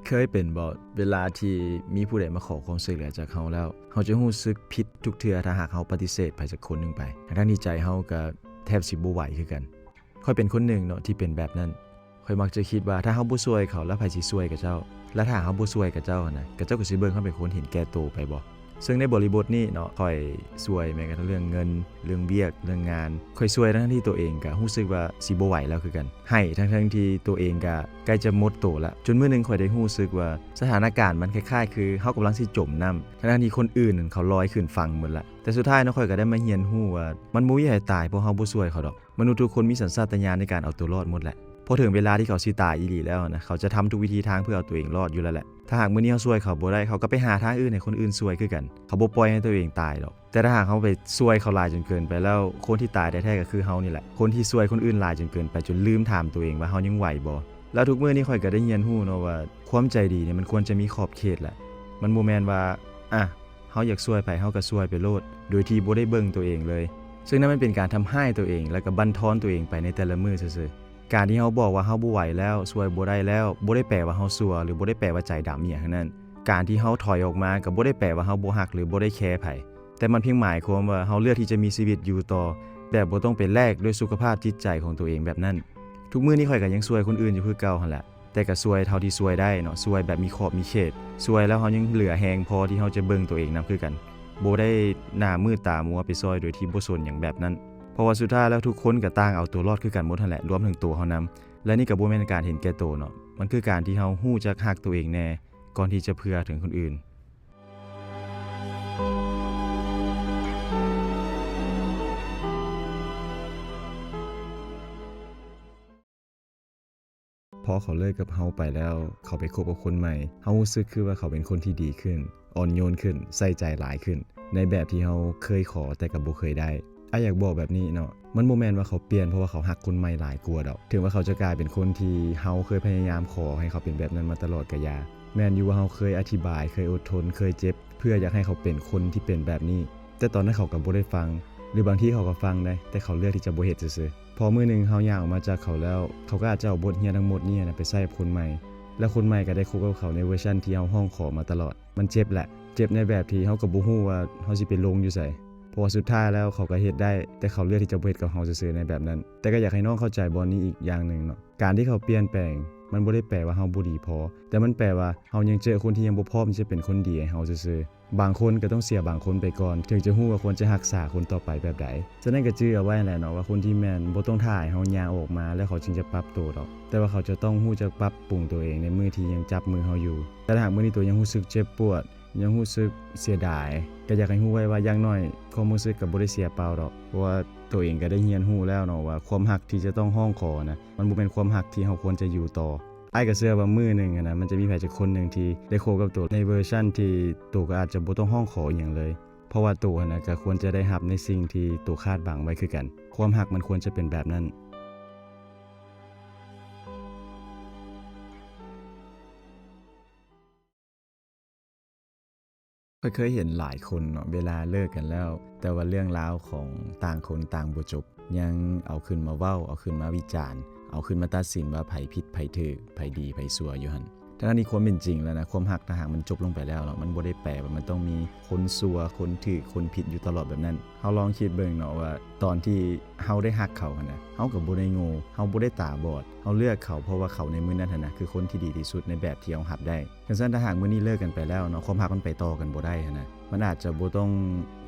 นเคยเป็นบ่เวลาที่มีผู้ใดมาขอความช่วยเหลือจากเฮาแล้วเฮาจะรู้สึกผิดทุกเทื่อถ้าหากเฮาปฏิเสธไปจากคนนึงไปทั้งที่ใจเฮาก็แทบสิบ่ไหวคือกันค่อยเป็นคนหนึ่งเนาะที่เป็นแบบนั้นค่อยมักจะคิดว่าถ้าเฮาบ่ช่วยเขาแล้วไผสิช่วยกับเจ้าและถ้าเฮาบ่ช่วยกับเจ้าน่ะก็เจ้าก็สิเบิ่งเฮาเป็นคนเห็นแก่ตัวไปบ่ซึ่งในบริบทนี้เนาะค่อยช่วยแม้กระทั่งเรื่องเงินเรื่องเวียกเรื่องงานค่อยช่วยทั้งที่ตัวเองก็รู้สึกว่าสิบ่ไหวแล้วคือกันให้ทั้งที่ตัวเองก็ใกล้จะหมดตัวแล้วจนมื้อนึงค่อยได้รู้สึกว่าสถานการณ์มันคล้ายๆคือเฮากำลังสิจมน้ำทั้งที่คนอื่นเขาลอยขึ้นฝั่งหมดละแต่สุดท้ายเนาะค่อยก็ได้มาเรียนรู้ว่ามันบ่มีใครตายเพราะเฮาบ่ช่วยเขาดอกมนุษย์ทุกคนมีสัญชาตญาณในการเอาตัวรอดหมดแหละพอถึงเวลาที่เขาสิตายอีหลีแล้วนะเขาจะทำทุกวิธีทางเพื่อเอาตัวเองรอดอยู่แล้วแหละถ้าหากมื้อนี้เฮาช่วยเขาบ่ได้เขาก็ไปหาทางอื่นให้คนอื่นช่วยคือกันเขาบ่ปล่อยให้ตัวเองตายดอกแต่ถ้าหากเขาไปช่วยเขาหลายจนเกินไปแล้วคนที่ตายแท้ๆก็คือเฮานี่แหละคนที่ช่วยคนอื่นหลายจนเกินไปจนลืมถามตัวเองว่าเฮายังไหวบ่แล้วทุกมื้อนี้ค่อยก็ได้เรียนรู้เนาะว่าความใจดีเนี่ยมันควรจะมีขอบเขตแหละมันบ่แม่นว่าเฮาอยากช่วยไผเฮาก็ช่วยไปโลดโดยที่บ่ได้เบิ่งตัวเองเลยซึ่งนั่นมันเป็นการทำให้ตัวเองแล้วก็บั่นทอนตัวเองไปในแต่ละมื้อซื่อๆการที่เฮาบอกว่าเฮาบ่ไหวแล้วช่วยบ่ได้แล้วบ่ได้แปลว่าเฮาซัวหรือบ่ได้แปลว่าใจดำอีหยังทั้งนั้นการที่เฮาถอยออกมาก็บ่ได้แปลว่าเฮาบ่ฮักหรือบ่ได้แคร์ไผแต่มันเพียงหมายความว่าเฮาเลือกที่จะมีชีวิตอยู่ต่อ แบบบ่ต้องไปแลกด้วยสุขภาพจิตใจของตัวเองแบบนั้นทุกมื้อนี้ข่อยก็ยังช่วยคนอื่นอยู่คือเก่าหั่นแหละแต่ก็ช่วยเท่าที่ช่วยได้เนาะช่วยแบบมีขอบมีเขตช่วยแล้วเฮายังเหลือแฮงพอที่เฮาจะเบิ่งตัวเองนํคือกันบ่ได้หน้ามืดตามัวไปซอยโดยที่บ่สนหยังแบบนั้นเพราะว่าสุดท้ายแล้วทุกคนก็ต่างเอาตัวรอดคือกันหมดนั่นแหละรวมถึงตัวเฮานำและนี่ก็บ่แม่นการเห็นแก่ตัวเนาะมันคือการที่เฮาฮู้จักฮักตัวเองแน่ก่อนที่จะเผื่อถึงคนอื่นพอเขาเลิกกับเฮาไปแล้วเขาไปคบกับคนใหม่เฮารู้สึกคือว่าเขาเป็นคนที่ดีขึ้นอ่อนโยนขึ้นใส่ใจหลายขึ้นในแบบที่เฮาเคยขอแต่ก็บ่เคยได้อยากบอกแบบนี้เนาะมันบ่แม่นว่าเขาเปลี่ยนเพราะว่าเขาฮักคนใหม่หลายกว่าดอกถึงว่าเขาจะกลายเป็นคนที่เฮาเคยพยายามขอให้เขาเป็นแบบนั้นมาตลอดก็อย่าแม่นอยู่ว่าเฮาเคยอธิบายเคยอดทนเคยเจ็บเพื่ออยากให้เขาเป็นคนที่เป็นแบบนี้แต่ตอนนั้นเขาก็บ่ได้ฟังหรือบางทีเขาก็ฟังได้แต่เขาเลือกที่จะบ่เฮ็ดซื่อๆพอมื้อนึงเฮาย่างออกมาจากเขาแล้วเขาก็อาจจะเอาบทเรียนทั้งหมดนี้ไปใส่กับคนใหม่แล้วคนใหม่ก็ได้คบกับเขาในเวอร์ชันที่เฮาห้องขอมาตลอดมันเจ็บแหละเจ็บในแบบที่เฮาก็บ่ฮู้ว่าเฮาสิไปลงอยู่ไสเพราะว่าสุดท้ายแล้วเขาก็เฮ็ดได้แต่เขาเลือกที่จะบ่เฮ็ดกับเฮาซื่อๆในแบบนั้นแต่ก็อยากให้น้องเข้าใจบอนนี้อีกอย่างนึงเนาะการที่เขาเปลี่ยนแปลงมันบ่ได้แปลว่าเฮาบ่ดีพอแต่มันแปลว่าเฮายังเจอคนที่ยังบ่พร้อมที่จะเป็นคนดีให้เฮาซื่อๆบางคนก็ต้องเสียบางคนไปก่อนถึงจะฮู้ว่าควรจะรักษาคนต่อไปแบบใดฉะนั้นก็จื้อเอาไว้แหละเนาะว่าคนที่แม่นบ่ต้องท่าให้เฮาย่างออกมาแล้วเขาจึงจะปรับตัวดอกแต่ว่าเขาจะต้องฮู้จักปรับปรุงตัวเองในมื้อที่ยังจับมือเฮาอยู่แต่ถ้าหากมื้อนี้ตัวยังรู้สึกเจ็บปวดยังรู้สึกเสียดายก็อยากให้ฮู้ไว้ว่าอย่างน้อยความรู้สึกก็บ่ได้เสียเปล่าดอกเพราะว่าตัวเองก็ได้เรียนรู้แล้วเนาะว่าความรักที่จะต้องห้องขอนะมันบ่แม่นความรักที่เฮาควรจะอยู่ต่อก็เชื่อว่ามื้อนึงนะมันจะมีไผสักคนนึงที่ได้คบกับตัวในเวอร์ชันที่ตัวก็อาจจะบ่ต้องห้องขอหยังเลยเพราะว่าตัวนะก็ควรจะได้รับในสิ่งที่ตัวคาดหวังไว้คือกันความรักมันควรจะเป็นแบบนั้นเคยเห็นหลายคนเนาะเวลาเลิกกันแล้วแต่ว่าเรื่องราวของต่างคนต่างบ่จบยังเอาขึ้นมาเว้าเอาขึ้นมาวิจารณ์เอาขึ้นมาตัดสินว่าไผผิดไผถูกไผดีไผชั่วอยู่หั่นทั้งนี้ความเป็นจริงแล้วนะความรักถ้าหากมันจบลงไปแล้วเนาะมันบ่ได้แปลว่ามันต้องมีคนชั่วคนถูกคนผิดอยู่ตลอดแบบนั้นเฮาลองคิดเบิ่งเนาะว่าตอนที่เฮาได้รักเขาหั่นน่ะเฮาก็บ่ได้โง่เฮาบ่ได้ตาบอดเฮาเลือกเขาเพราะว่าเขาในมื้อนั้นหั่นน่ะคือคนที่ดีที่สุดในแบบที่เฮารับได้ฉะนั้นถ้าหากมื้อนี้เลิกกันไปแล้วเนาะความรักมันไปต่อกันบ่ได้หั่นน่ะมันอาจจะบ่ต้อง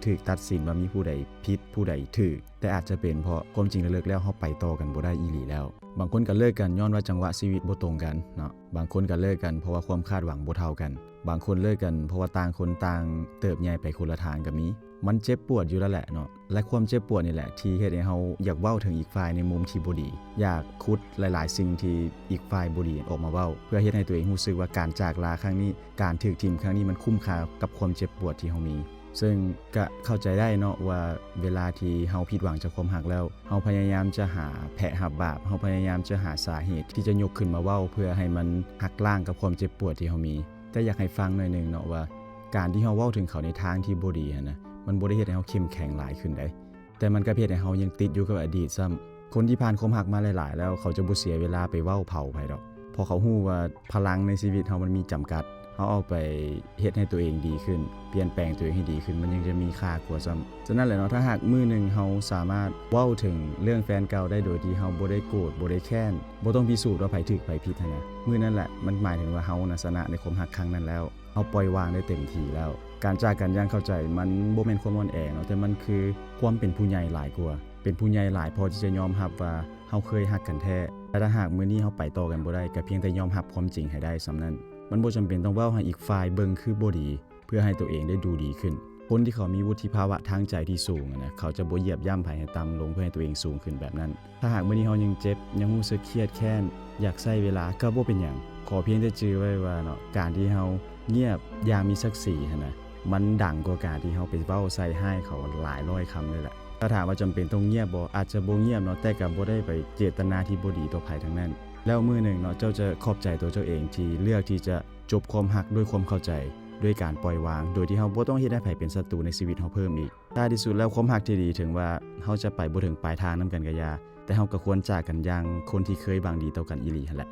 ถูกตัดสินว่ามีผู้ใดผิดผู้ใดถูกแต่อาจจะเป็นเพราะความจริงแล้วเลิกแล้วเฮาไปต่อกันบ่ได้อีหลีแล้วบางคนก็เลิกกันย้อนว่าจังหวะชีวิตบ่ตรงกันเนาะบางคนก็เลิกกันเพราะว่าความคาดหวังบ่เท่ากันบางคนเลิกกันเพราะว่าต่างคนต่างเติบใหญ่ไปคนละทางก็มีมันเจ็บปวดอยู่แล้วแหละเนาะและความเจ็บปวดนี่แหละที่เฮ็ดให้เฮาอยากเว้าถึงอีกฝ่ายในมุมที่บ่ดีอยากขุดหลายๆสิ่งที่อีกฝ่ายบ่ดีออกมาเว้าเพื่อเฮ็ดให้ตัวเองรู้สึกว่าการจากลาครั้งนี้การถูกทิ่มครั้งนี้มันคุ้มค่ากับความเจ็บปวดที่เฮามีซึ่งก็เข้าใจได้เนาะว่าเวลาที่เฮาผิดหวังจากความรักแล้วเฮาพยายามจะหาแผลหับบาปเฮาพยายามจะหาสาเหตุที่จะยกขึ้นมาเว้าเพื่อให้มันหักล้างกับความเจ็บปวดที่เฮามีแต่อยากให้ฟังหน่อยนึงเนาะว่าการที่เฮาเว้าถึงเขาในทางที่บ่ดีนะมันบ่ได้เฮ็ดให้เฮาเข้มแข็งหลายขึ้นได้แต่มันก็เฮ็ดให้เฮายังติดอยู่กับอดีตซ้ำคนที่ผ่านความรักมาหลายๆแล้วเขาจะบ่เสียเวลาไปเว้าเผาไผดอกเพราะเขาฮู้ว่าพลังในชีวิตเฮามันมีจำกัดเฮาเอาไปเฮ็ดให้ตัวเองดีขึ้นเปลี่ยนแปลงตัวเองให้ดีขึ้นมันยังจะมีค่ากว่าซ้ำฉะนั้นแหละเนาะถ้าหากมื้อนึงเฮาสามารถเว้าถึงเรื่องแฟนเก่าได้โดยที่เฮาบ่ได้โกรธบ่ได้แค้นบ่ต้องพิสูจน์ว่าไผถูกไผผิดนะมื้อนั้นแหละมันหมายถึงว่าเฮาน่ะชนะในความรักครั้งนั้นแล้วเฮาปล่อยวางได้เต็มที่แล้วการจากกันอย่างเข้าใจมันบ่แม่นความอ่อนแอเนาะแต่มันคือความเป็นผู้ใหญ่หลายกว่าเป็นผู้ใหญ่หลายพอที่จะยอมรับว่าเฮาเคยรักกันแท้แต่ถ้าหากมื้อนี้เฮาไปต่อกันบ่ได้ก็เพียงแต่ยอมรับความจริงให้ได้ส่ำนั้นมันบ่จำเป็นต้องเว้าให้อีกฝ่ายเบิ่งคือบ่ดีเพื่อให้ตัวเองได้ดูดีขึ้นคนที่เขามีวุฒิภาวะทางใจที่สูงนะเขาจะบ่เหยียบย่ำไผให้ต่ำลงเพื่อให้ตัวเองสูงขึ้นแบบนั้นถ้าหากมื้อนี้เฮายังเจ็บยังรู้สึกเครียดแค้นอยากใช้เวลาก็บ่เป็นหยังขอเพียงแต่จื้อไว้ว่าเนาะการที่เฮาเงียบอย่างมีศักดิ์ศรีหั่นนะมันดังกว่าการที่เฮาไปเว้าใส่ให้เขาหลายร้อยคำเลยแหละถ้าถามว่าจำเป็นต้องเงียบบ่อาจจะบ่เงียบเนาะแต่ก็บ่ได้ไปเจตนาที่บ่ดีต่อไผทั้งนั้นแล้วมื้อนึงเนาะเจ้าจะขอบใจตัวเจ้าเองที่เลือกที่จะจบความรักด้วยความเข้าใจด้วยการปล่อยวางโดยที่เฮาบ่ต้องเฮ็ดให้ไผเป็นศัตรูในชีวิตเฮาเพิ่มอีกท้ายที่สุดแล้วความรักที่ดีถึงว่าเฮาจะไปบ่ถึงปลายทางนำกันก็อย่าแต่เฮาก็ควรจากกันอย่างคนที่เคยหวังดีต่อกันอีหลีหั่นแหละ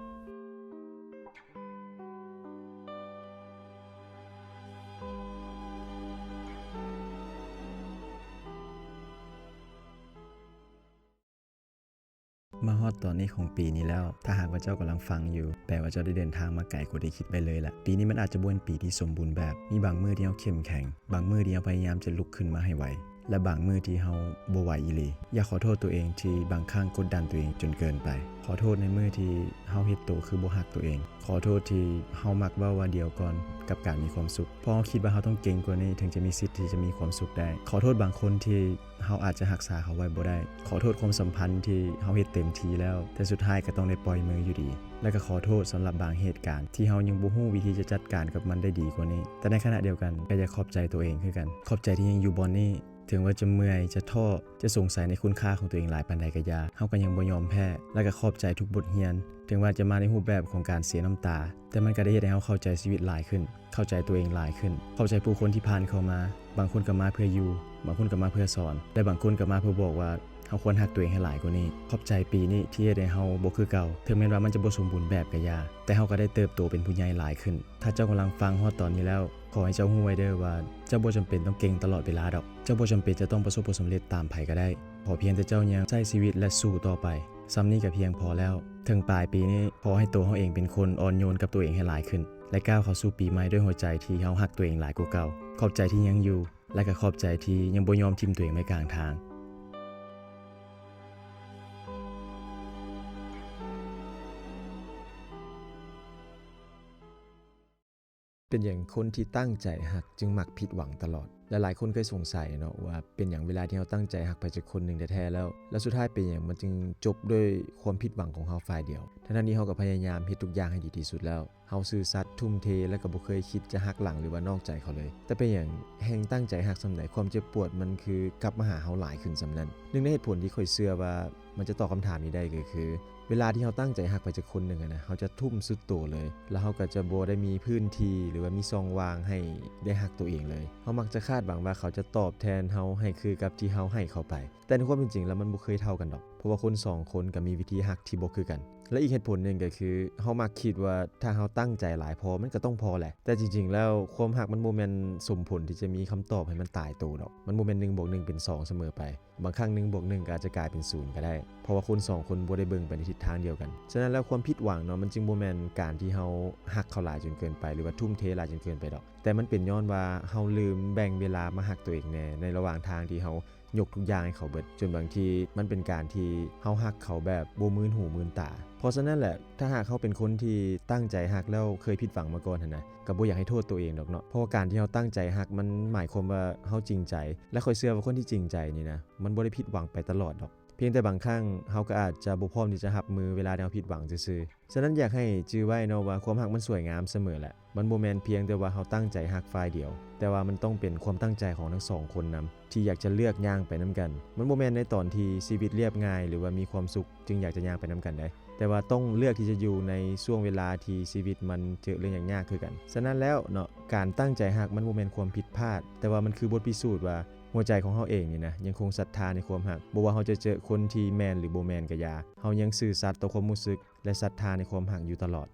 ฮอดตอนนี้ของปีนี้แล้วถ้าหากว่าเจ้ากำลังฟังอยู่แปลว่าเจ้าได้เดินทางมาไกลกว่าที่คิดไปเลยล่ะปีนี้มันอาจจะบ่เป็นปีที่สมบูรณ์แบบมีบางมื้อที่เฮาเข้มแข็งบางมื้อที่เฮาพยายามจะลุกขึ้นมาให้ไหวและบางมื้อที่เฮาบ่ไหวอีหลีอย่าขอโทษตัวเองที่บางครั้งกดดันตัวเองจนเกินไปขอโทษในมื้อที่เฮาเฮ็ดโตคือบ่ฮักตัวเองขอโทษที่เฮามักเว้าว่าเดียวก่อนกับการมีความสุขเพราะเฮาคิดว่าเฮาต้องเก่งกว่านี้ถึงจะมีสิทธิ์ที่จะมีความสุขได้ขอโทษบางคนที่เฮาอาจจะรักษาเขาไว้บ่ได้ขอโทษความสัมพันธ์ที่เฮาเฮ็ดเต็มที่แล้วแต่สุดท้ายก็ต้องได้ปล่อยมืออยู่ดีและก็ขอโทษสำหรับบางเหตุการณ์ที่เฮายังบ่ฮู้วิธีจะจัดการกับมันได้ดีกว่านี้แต่ในขณะเดียวกันก็อยากขอบใจตัวเองคือกันขอบใจที่ยังอยู่บนนี้ถึงว่าจะเมื่อยจะท้อจะสงสัยในคุณค่าของตัวเองหลายปานใดก็อย่าเฮาก็ยังบ่ยอมแพ้และก็ขอบใจทุกบทเรียนถึงว่าจะมาในรูปแบบของการเสียน้ำตาแต่มันก็ได้เฮ็ดให้เฮาเข้าใจชีวิตหลายขึ้นเข้าใจตัวเองหลายขึ้นเข้าใจผู้คนที่ผ่านเข้ามาบางคนก็มาเพื่ออยู่บางคนก็มาเพื่อสอนและบางคนก็มาเพื่อบอกว่าเฮาควรรักตัวเองให้หลายกว่านี้ขอบใจปีนี้ที่เฮ็ดให้เฮาบ่คือเก่าถึงแม้ว่ามันจะบ่สมบูรณ์แบบก็อย่าแต่เฮาก็ได้เติบโตเป็นผู้ใหญ่หลายขึ้นถ้าเจ้ากำลังฟังฮอดตอนนี้แล้วขอให้เจ้าฮู้ไว้เด้อว่าเจ้าบ่จำเป็นต้องเก่งตลอดเวลาดอกเจ้าบ่จำเป็นจะต้องประสบผลสำเร็จตามไผก็ได้ขอเพียงแต่เจ้ายังใช้ชีวิตและสู้ต่อไปซ้ำนี้ก็เพียงพอแล้วถึงปลายปีนี้ขอให้ตัวเฮาเองเป็นคนอ่อนโยนกับตัวเองให้หลายขึ้นและก้าวเข้าสู่ปีใหม่ด้วยหัวใจที่เฮารักตัวเองหลายกว่าเก่าขอบใจที่ยังอยู่และก็ขอบใจที่ยังบ่ยอมทิ้งตัวเองไว้กลางทางเป็นอย่างคนที่ตั้งใจฮักจึงมักผิดหวังตลอดและหลายคนเคยสงสัยเนาะว่าเป็นอย่างเวลาที่เราตั้งใจฮักไปจากคนหนึ่งแท้ๆแล้วสุดท้ายเป็นอย่างมันจึงจบด้วยความผิดหวังของเราฝ่ายเดียวทั้งนี้เราก็พยายามเฮ็ดทุกอย่างให้ดีที่สุดแล้วเราซื่อสัตย์ทุ่มเทและก็บ่เคยคิดจะฮักหลังหรือว่านอกใจเขาเลยแต่เป็นอย่างแห่งตั้งใจฮักสำใดความเจ็บปวดมันคือกลับมาหาเราหลายขึ้นสำนั้นหนึ่งในเหตุผลที่ค่อยเชื่อว่ามันจะตอบคำถามนี้ได้ก็คือเวลาที่เราตั้งใจฮักไปจากคนหนึ่งนะเราจะทุ่มสุดตัวเลยแล้วเราก็จะบ่ได้มีพื้นที่หรือว่ามีช่องว่างให้ได้ฮักตัวเองเลยเรามักจะคาดหวังว่าเขาจะตอบแทนเราให้คือกับที่เราให้เขาไปแต่ในความเป็นจริงแล้วมันบ่เคยเท่ากันดอกเพราะว่าคน2คนก็มีวิธีฮักที่บ่คือกันและอีกเหตุผลหนึ่งก็คือเรามักคิดว่าถ้าเราตั้งใจหลายพอมันก็ต้องพอแหละแต่จริงๆแล้วความฮักมันบ่แม่นสมผลที่จะมีคำตอบให้มันตายตัวดอกมันบ่แม่น1 + 1 เป็น 2เสมอไปบางครั้ง1 + 1ก็อาจจะกลายเป็น0ก็ได้เพราะว่าคน2คนบ่ได้เบิ่งไปในทิศทางเดียวกันฉะนั้นแล้วความผิดหวังเนาะมันจึงบ่แม่นการที่เราฮักเขาหลายจนเกินไปหรือว่าทุ่มเทหลายจนเกินไปดอกแต่มันเป็นย้อนว่าเราลืมแบ่งเวลามาฮักตัวเองแน่ในระหว่างทางที่เรายกทุกอย่างให้เขาเบิดจนบางทีมันเป็นการที่เฮาฮักเขาแบบบ่มื่นหูมื่นตาเพราะฉะนั้นแหละถ้าหากเขาเป็นคนที่ตั้งใจฮักแล้วเคยผิดหวังมาก่อนนะก็บ่อยากให้โทษตัวเองดอกเนาะเพราะว่าการที่เฮาตั้งใจฮักมันหมายความว่าเฮาจริงใจและค่อยเชื่อว่าคนที่จริงใจนี่นะมันบ่ได้ผิดหวังไปตลอดดอกเพียงแต่บางครั้งเฮาก็อาจจะบ่พร้อมที่จะรับมือเวลาที่เฮาผิดหวังซื่อๆฉะนั้นอยากให้จื้อไว้เนาะว่าความฮักมันสวยงามเสมอแหละมันบ่แม่นเพียงแต่ว่าเฮาตั้งใจฮักฝ่ายเดียวแต่ว่ามันต้องเป็นความตั้งใจของทั้ง2คนนํที่อยากจะเลือกย่างไปนํกันมันบ่แม่นในตอนที่ชีวิตเรียบง่ายหรือว่ามีความสุขจึงอยากจะย่างไปนํกันได้แต่ว่าต้องเลือกที่จะอยู่ในช่วงเวลาที่ชีวิตมันเจอเรื่องยากๆคือกันฉะนั้นแล้วเนาะการตั้งใจฮักมันบ่แม่นความผิดพลาดแต่ว่ามันคือบทพิสูจน์ว่าหัวใจของเฮาเองนี่นะยังคงศรัทธาในความฮักบ่ว่าเฮาจะเจอคนที่แม่นหรือบ่แม่นก็อย่าเฮายังซื่อสัตย์ต่อความรู้สึกและศรัทธาในความฮักอยู่ตลอด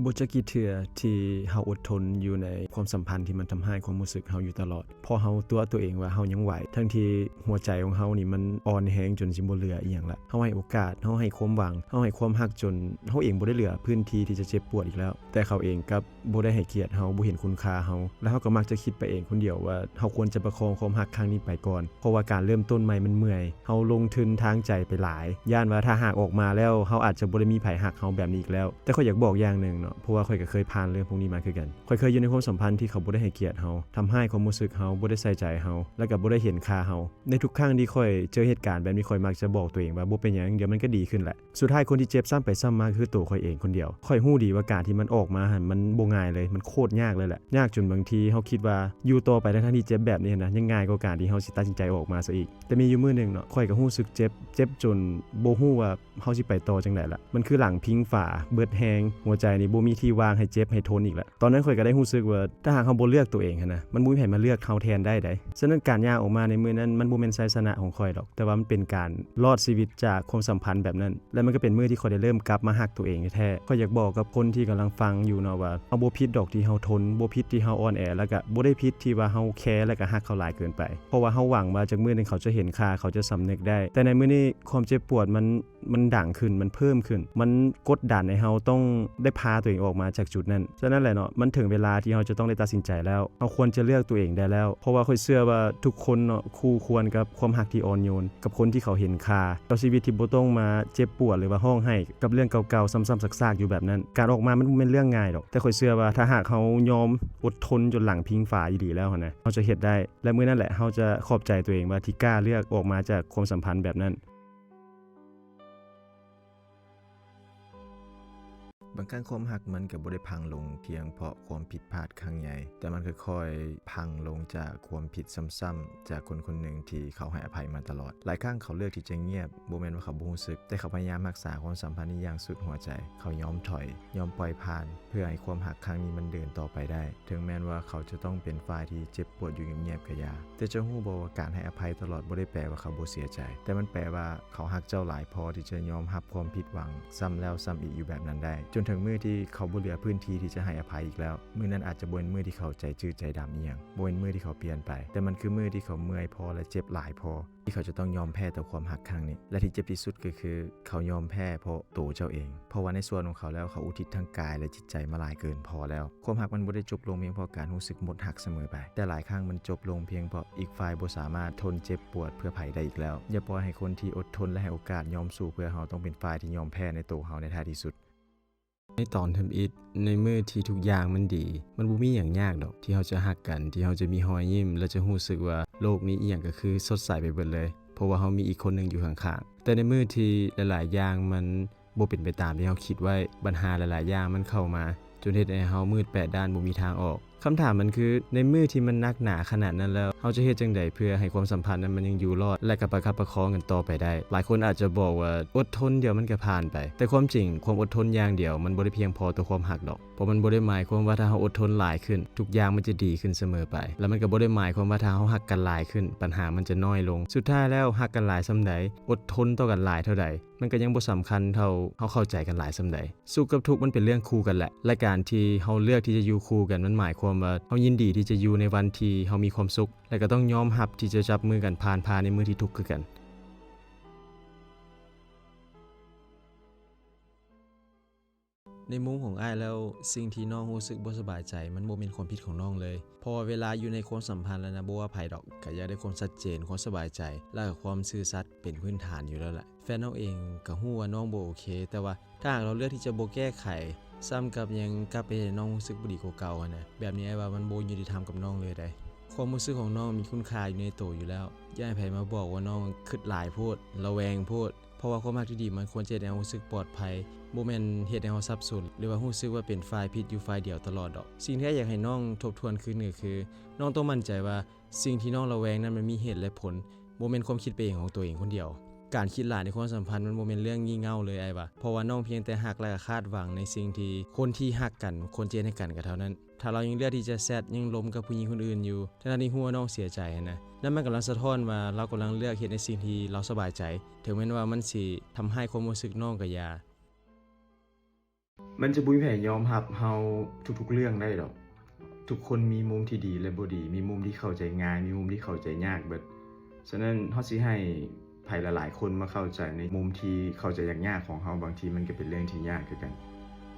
บ่จะกี่เทื่อที่เฮาอดทนอยู่ในความสัมพันธ์ที่มันทำให้ความรู้สึกเฮาอยู่ตลอดพอเฮาตัวเองว่าเฮายังไหวทั้งที่หัวใจของเฮานี่มันอ่อนแรงจนสิบ่เหลืออีหยังละเฮาให้โอกาสเฮาให้ความหวังเฮาให้ความฮักจนเฮาเองบ่ได้เหลือพื้นที่ที่จะเจ็บปวดอีกแล้วแต่เขาเองกับบ่ได้ให้เกียรติเฮาบ่เห็นคุณค่าเฮาแล้วเฮาก็มักจะคิดไปเองคนเดียวว่าเฮาควรจะประคองความฮักครั้งนี้ไปก่อนเพราะว่าการเริ่มต้นใหม่มันเมื่อยเฮาลงทุนทางใจไปหลายย่านว่าถ้าหากออกมาแล้วเฮาอาจจะบ่ได้มีไผฮักเฮาแบบนี้อีกแล้วแต่ข้อยอยากบอกอย่างนึงเนาะเพราะว่าข้อยก็เคยผ่านเรื่องพวกนี้มาคือกันข้อยเคยอยู่ในความสัมพันธ์ที่เขาบ่ได้ให้เกียรติเฮาทำให้ความรู้สึกเฮาบ่ได้ใส่ใจเฮาแล้วก็บ่ได้เห็นค่าเฮาในทุกครั้งที่ข้อยเจอเหตุการณ์แบบนี้ข้อยมักจะบอกตัวเองว่าบ่เป็นหยังเดี๋ยวมันก็ดีขึ้นแหละสุดท้ายคนที่เจ็บซ้ำไปซ้ำมาคือตัวข้อยเองคนเดียวข้อยฮู้ดีว่าการที่มันออกมาหั่นมันบ่ง่ายเลยมันโคตรยากเลยแหละยากจนบางทีเฮาคิดว่าอยู่ต่อไปทั้งที่เจ็บแบบนี้นะยังง่ายกว่าการที่เฮาสิตัดสินใจออกมาซะอีกแต่มีอยู่มื้อนึงเนาะข้อยก็รู้สึกเจ็บจนบ่ฮู้ว่าเฮาสิไปต่อจังได๋ล่ะมันคือหลังพิงฝาเบิดแฮงหัวใจนี่ บ่มีที่วางให้เจ็บให้ทนอีกแล้วตอนนั้นข่อยก็ได้รู้สึกว่าถ้าหากเฮาบ่เลือกตัวเองหันนะมันบ่มีไผมาเลือกเฮาแทนได้ฉะนั้นการย่างออกมาในมื้อนั้นมันบ่แม่นชัยชนะของข่อยดอกแต่ว่ามันเป็นการรอดชีวิตจากความสัมพันธ์แบบนั้นและมันก็เป็นมื้อที่ข่อยได้เริ่มกลับมาฮักตัวเองแท้ๆข่อยอยากบอกกับคนที่กำลังฟังอยู่เนาะว่าเฮาบ่ผิดดอกที่เฮาทนบ่ผิดที่เฮาอ่อนแอแล้วก็บ่ได้ผิดที่ว่าเฮาแคร์แล้วก็ฮักเขาหลายเกินไปเพราะว่าเฮาหวังว่าจากมื้อนึงเขาจะเห็นค่าเขาจะสำนึกได้แต่ในมื้อนี้ความเจ็บปวดมันดังขึ้นมันเพิ่มขึ้นมันกดดันให้เฮาต้องได้พาตัวเองออกมาจากจุดนั้นฉะนั้นแหละเนาะมันถึงเวลาที่เฮาจะต้องได้ตัดสินใจแล้วเฮาควรจะเลือกตัวเองได้แล้วเพราะว่าข่อยเชื่อว่าทุกคนเนาะคู่ควรกับความรักที่อ่อนโยนกับคนที่เขาเห็นค่ากับชีวิตที่บ่ต้องมาเจ็บปวดหรือว่าร้องไห้กับเรื่องเก่าๆซ้ำๆซากๆอยู่แบบนั้นการออกมามันบ่แม่นเรื่องง่ายดอกแต่ข่อยเชื่อว่าถ้าหากเฮายอมอดทนจนหลังพิงฝาอีหลีแล้วนะเฮาจะเฮ็ดได้และมื้อนั้นแหละเฮาจะขอบใจตัวเองว่าที่กล้าเลือกออกมาจากความสัมพันธ์แบบนั้นบางครั้งความรักมันก็บ่ได้พังลงเพียงเพราะความผิดพลาดครั้งใหญ่แต่มันค่อยๆพังลงจากความผิดซ้ำๆจากคนคนหนึ่งที่เขาให้อภัยมาตลอดหลายครั้งเขาเลือกที่จะเงียบบ่แม่นว่าเขาบ่รู้สึกแต่เขาพยายามรักษาความสัมพันธ์นี้อย่างสุดหัวใจเขายอมถอยยอมปล่อยผ่านเพื่อให้ความรักครั้งนี้มันเดินต่อไปได้ถึงแม้ว่าเขาจะต้องเป็นฝ่ายที่เจ็บปวดอยู่เงียบๆก็อย่าแต่จะรู้บ่ว่าการให้อภัยตลอดบ่ได้แปลว่าเขาบ่เสียใจแต่มันแปลว่าเขารักเจ้าหลายพอที่จะยอมรับความผิดหวังซ้ำแล้วซ้ำอีกอยู่แบบนั้นได้จนถึงมื้อที่เขาบ่เหลือพื้นที่ที่จะให้อภัยอีกแล้วมื้อนั้นอาจจะบ่เป็นมื้อที่เขาใจจืดใจดำอีหยังบ่เป็นมื้อที่เขาเปลี่ยนไปแต่มันคือมื้อที่เขาเมื่อยพอและเจ็บหลายพอที่เขาจะต้องยอมแพ้ต่อความรักครั้งนี้และที่เจ็บที่สุดก็คือเขายอมแพ้เพราะตัวเจ้าเองเพราะว่าในส่วนของเขาแล้วเขาอุทิศทั้งกายและจิตใจมาหลายเกินพอแล้วความรักมันบ่ได้จบลงเพียงเพราะการรู้สึกหมดรักเสมอไปแต่หลายครั้งมันจบลงเพียงเพราะอีกฝ่ายบ่สามารถทนเจ็บปวดเพื่อไผได้อีกแล้วอย่าปล่อยให้คนที่อดทนและให้โอกาสยอมสู้เพื่อเฮาต้องเป็นฝ่ายที่ยอมแพ้ในตัวเฮาในท้ายที่สุดในตอนทำอิฐในมื้อที่ทุกอย่างมันดีมันบ่มีหยังยากดอกที่เฮาจะฮักกันที่เฮาจะมีรอยยิ้มและจะรู้สึกว่าโลกนี้อีหยังก็คือสดใสไปเบิดเลยเพราะว่าเฮามีอีกคนนึงอยู่ข้างๆแต่ในมื้อที่หลายๆอย่างมันบ่เป็นไปตามที่เฮาคิดไว้ปัญหาหลายๆอย่างมันเข้ามาจนเฮ็ดให้เฮามืดแปดด้านบ่มีทางออกคำถามมันคือในมื้อที่มันหนักหนาขนาดนั้นแล้วเฮาจะเฮ็ดจังได๋เพื่อให้ความสัมพันธ์นั้นมันยังอยู่รอดและก็ประคับประคองกันต่อไปได้หลายคนอาจจะบอกว่าอดทนเดี๋ยวมันก็ผ่านไปแต่ความจริงความอดทนอย่างเดียวมันบ่ได้เพียงพอต่อความรักดอกเพราะมันบ่ได้หมายความว่าถ้าเฮาอดทนหลายขึ้นทุกอย่างมันจะดีขึ้นเสมอไปแล้วมันก็บ่ได้หมายความว่าถ้าเฮารักกันหลายขึ้นปัญหามันจะน้อยลงสุดท้ายแล้วรักกันหลายส่ำใดอดทนต่อกันหลายเท่าใดมันก็ยังบ่สำคัญเท่าเฮาเข้าใจกันหลายส่ำใดสุขกับทุกข์มันเป็นเรื่องคู่กันแหละและการที่เฮาเลือกที่จะอยู่คู่กันมันหมายความว่าเฮายินดีที่จะอยู่ในวันที่เฮามีความสุขและก็ต้องยอมรับที่จะจับมือกันผ่านในมื้อที่ทุกข์คือกันในมุมของอ้ายแล้วสิ่งที่น้องรู้สึกบ่สบายใจมันบ่แม่นความผิดของน้องเลยเพราะว่าเวลาอยู่ในความสัมพันธ์แล้วนะบ่ว่าไผดอกก็อยากได้ความชัดเจนความสบายใจและก็ความซื่อสัตย์เป็นพื้นฐานอยู่แล้วแหละแฟนน้องเองก็ฮู้ว่าน้องบ่โอเคแต่ว่าถ้าหากเราเลือกที่จะบ่แก้ไขซ้ำกับยังกลับไปให้น้องรู้สึกบ่ดีกว่าเก่านะแบบนี้ว่ามันบ่ยุติธรรมกับน้องเลยได้ความรู้สึกของน้องมีคุณค่าอยู่ในตัวอยู่แล้วอย่าให้ไผมาบอกว่าน้องคิดหลายโพดระแวงโพดเพราะว่าความรักที่ดีมันควรจะให้เรารู้สึกปลอดภัยบ่แม่นเฮ็ดให้เราสับสนหรือว่ารู้สึกว่าเป็นฝ่ายผิดอยู่ฝ่ายเดียวตลอดดอกสิ่งที่อยากให้น้องทบทวนขึ้นก็คือน้องต้องมั่นใจว่าสิ่งที่น้องระแวงนั้นมันมีเหตุและผลบ่แม่นความคิดไปเองของตัวเองคนเดียวการคิดหลายในความสัมพันธ์มันบ่แม่นเรื่องงี่เง่าเลยว่าเพราะว่าน้องเพียงแต่ฮักและคาดหวังในสิ่งที่คนที่ฮักกันควรจะให้กันก็เท่านั้นถ้าเรายังเลือกที่จะแซดยังล้มกับผู้หญิงคนอื่นอยู่ทั้งที่ฮู้ว่าน้องเสียใจนะนั่นมันกำลังสะท้อนว่าเรากำลังเลือกเฮ็ดในสิ่งที่เราสบายใจถึงแม้ว่ามันสิทำให้ความรู้สึกน้องก็อย่ามันจะบ่มีไผยอมรับเฮาทุกๆเรื่องได้ดอกทุกคนมีมุมที่ดีและบ่ดีมีมุมที่เข้าใจง่ายมีมุมที่เข้าใจยากเบิดฉะนั้นเฮาสิให้ไผหลายๆคนมาเข้าใจในมุมที่เข้าใจยากๆของเฮาบางทีมันก็เป็นเรื่องที่ยากคือกั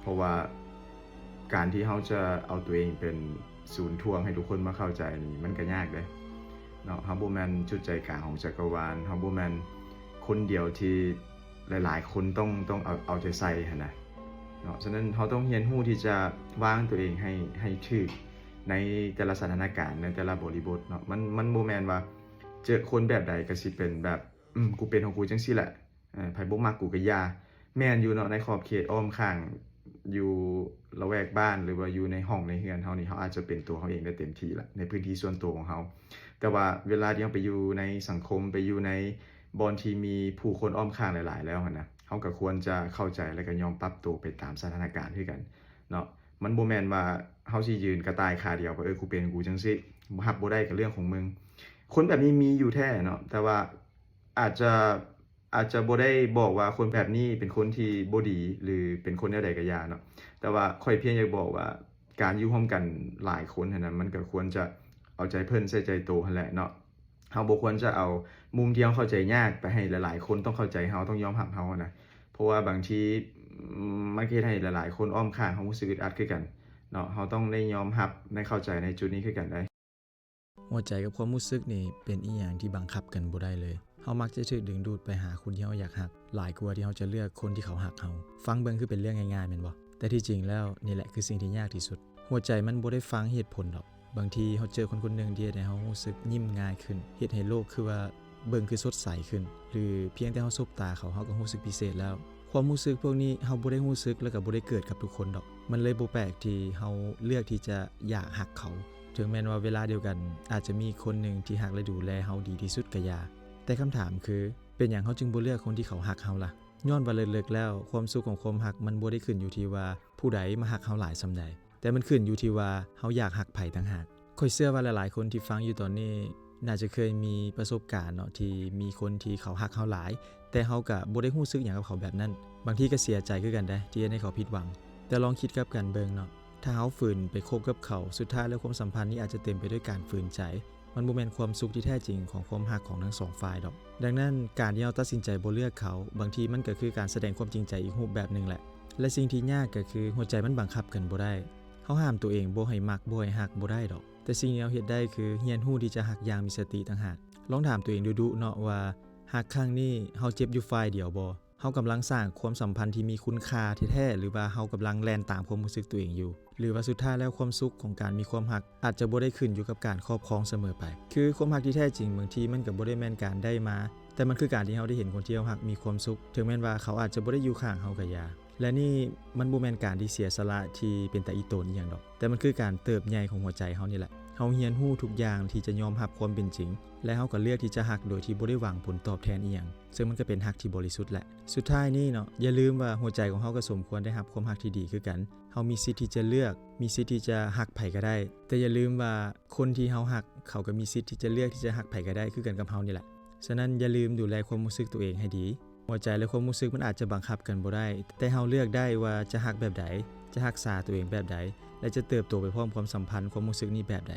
นเพราะว่าการที่เฮาจะเอาตัวเองเป็นศูนย์ทวงให้ทุกคนมาเข้าใจนี่มันก็ยากเด้เนาะเฮาบ่แม่นจุดใจกลางของจักรวาลเฮาบ่แม่นคนเดียวที่หลายๆคนต้องเอาใจใส่หั่นน่ะเนาะฉะนั้นเฮาต้องเรียนรู้ที่จะวางตัวเองให้ถูกในแต่ละสถานการณ์ในแต่ละบริบทเนาะมันบ่แม่นว่าเจอคนแบบใดก็สิเป็นแบบกูเป็นของกูจังซี่แหละไผบ่มักกูก็อย่าแม่นอยู่เนาะในขอบเขตอ้อมข้างอยู่ละแวกบ้านหรือว่าอยู่ในห้องในเรือนเฮานี่เฮาอาจจะเป็นตัวเฮาเองได้เต็มที่ละในพื้นที่ส่วนตัวของเฮาแต่ว่าเวลาที่เฮาไปอยู่ในสังคมไปอยู่ในบอนที่มีผู้คนอ้อมข้างหลายๆแล้วหั่นนะเฮาก็ควรจะเข้าใจและก็ยอมปรับตัวไปตามสถานการณ์คือกัน เนาะมันบ่แม่นว่าเฮาสิยืนกระต่ายขาเดียวว่ากูเป็นกูจังซี่รับบ่ได้ก็เรื่องของมึงคนแบบนี้มีอยู่แท้เนาะแต่ว่าอาจจะบ่ได้บอกว่าคนแบบนี้เป็นคนที่บ่ดีหรือเป็นคนแนวใดก็อย่าเนาะแต่ว่าข้อยเพียงอยากบอกว่าการอยู่ร่วมกันหลายคนนั้นมันก็ควรจะเอาใจเพิ่นใส่ใจโตหั่นแหละเนาะเฮาบ่ควรจะเอามุมที่เฮาเข้าใจยากไปให้หลายๆคนต้องเข้าใจเฮาต้องยอมรับเฮานะเพราะว่าบางทีมันเฮ็ดให้หลายๆคนอ้อมข้างเฮารู้สึกอึดอัดคือกันเนาะเฮาต้องได้ยอมรับได้เข้าใจในจุดนี้คือกันได้หัวใจกับความรู้สึกนี่เป็นอีหยังที่บังคับกันบ่ได้เลยเฮามักจะถูกดึงดูดไปหาคนที่เฮาอยากฮักหลายกว่าที่เฮาจะเลือกคนที่เขาฮักเฮาฟังเบิ่งคือเป็นเรื่องง่ายๆแม่นบ่แต่ที่จริงแล้วนี่แหละคือสิ่งที่ยากที่สุดหัวใจมันบ่ได้ฟังเหตุผลดอกบางทีเฮาเจอคนคนนึงที่เฮ็ดให้เฮารู้สึกยิ้มง่ายขึ้นเฮ็ดให้โลกคือว่าเบิ่งคือสดใสขึ้นหรือเพียงแต่เฮาสบตาเขาเฮาก็รู้สึกพิเศษแล้วความรู้สึกพวกนี้เฮาบ่ได้รู้สึกแล้วก็บ่ได้เกิดกับทุกคนดอกมันเลยบ่แปลกที่เฮาเลือกที่จะอยากฮักเขาถึงแม้ว่าเวลาเดียวกันอาจจะมีคนหนึ่งที่ฮักและดูแลเฮาดีที่สุดก็อย่าแต่คำถามคือเป็นหยังเฮาจึงบ่เลือกคนที่เขาฮักเฮาล่ะย้อนว่าเลิกๆแล้วความสุขของความฮักมันบ่ได้ขึ้นอยู่ที่ว่าผู้ใดมาฮักเฮาหลายส่าใดแต่มันขึ้นอยู่ที่ว่าเฮาอยากฮักไผต่างหากข้อยเชื่อว่าหลายๆคนที่ฟังอยู่ตอนนี้น่าจะเคยมีประสบการณ์เนาะที่มีคนที่เขาฮักเฮาหลายแต่เฮาก็บ่ได้รู้สึกหยังกับเขาแบบนั้นบางทีก็เสียใจคือกันได้ที่ให้เขาผิดหวังแต่ลองคิดกลับกันเบิ่งเนาะถ้าเฮาฝืนไปคบกับเขาสุดท้ายแล้วความสัมพันธ์นี้อาจจะเต็มไปด้วยการฝืนใจมันบ่แม่นความสุขที่แท้จริงของความรักของทั้งสองฝ่ายดอกดังนั้นการที่เราตัดสินใจบ่เลือกเขาบางทีมันก็คือการแสดงความจริงใจอีกรูปแบบนึงแหละและสิ่งที่ยากก็คือหัวใจมันบังคับกันบ่ได้เฮาห้ามตัวเองบ่ให้มักบ่ให้ฮักบ่ได้ดอกแต่สิ่งที่เราเฮ็ดได้คือเรียนรู้ที่จะฮักอย่างมีสติต่างหากลองถามตัวเองดุๆเนาะว่าฮักครั้งนี้เฮาเจ็บอยู่ฝ่ายเดียวบ่เฮากำลังสร้างความสัมพันธ์ที่มีคุณค่าแท้ๆหรือว่าเฮากำลังแล่นตามความรู้สึกตัวเองอยู่หรือว่าสุดท้ายแล้วความสุขของการมีความรักอาจจะบ่ได้ขึ้นอยู่กับการครอบครองเสมอไปคือความรักที่แท้จริงบางทีมันก็บ่ได้แม่นการได้มาแต่มันคือการที่เฮาได้เห็นคนที่เฮารักมีความสุขถึงแม้ว่าเขาอาจจะบ่ได้อยู่ข้างเฮาก็อย่าและนี่มันบ่แม่นการที่เสียสละที่เป็นตาอีโตนอีหยังดอกแต่มันคือการเติบใหญ่ของหัวใจเฮานี่แหละเฮาเรียนรู้ทุกอย่างที่จะยอมรับความเป็นจริงและเฮาก็เลือกที่จะรักโดยที่บ่ได้หวังผลตอบแทนอีหยังซึ่งมันก็เป็นรักที่บริสุทธิ์แหละสุดท้ายนี่เนาะอย่าลืมว่าหัวใจของเฮาก็สมควรได้รับความรักที่ดีคือกันเฮามีสิทธิ์ที่จะเลือกมีสิทธิ์ที่จะรักไผก็ได้แต่อย่าลืมว่าคนที่เฮารักเขาก็มีสิทธิ์ที่จะเลือกที่จะรักไผก็ได้คือกันกับเฮานี่แหละฉะนั้นอย่าลืมดูแลความรู้สึกตัวเองให้ดีหัวใจและความรู้สึกมันอาจจะบังคับกันบ่ได้แต่เฮาเลือกได้ว่าจะรักแบบใดจะรักษาตัวเองแบบใดและจะเติบโตไปพร้อมความสัมพันธ์ความรู้สึกนี้แบบใด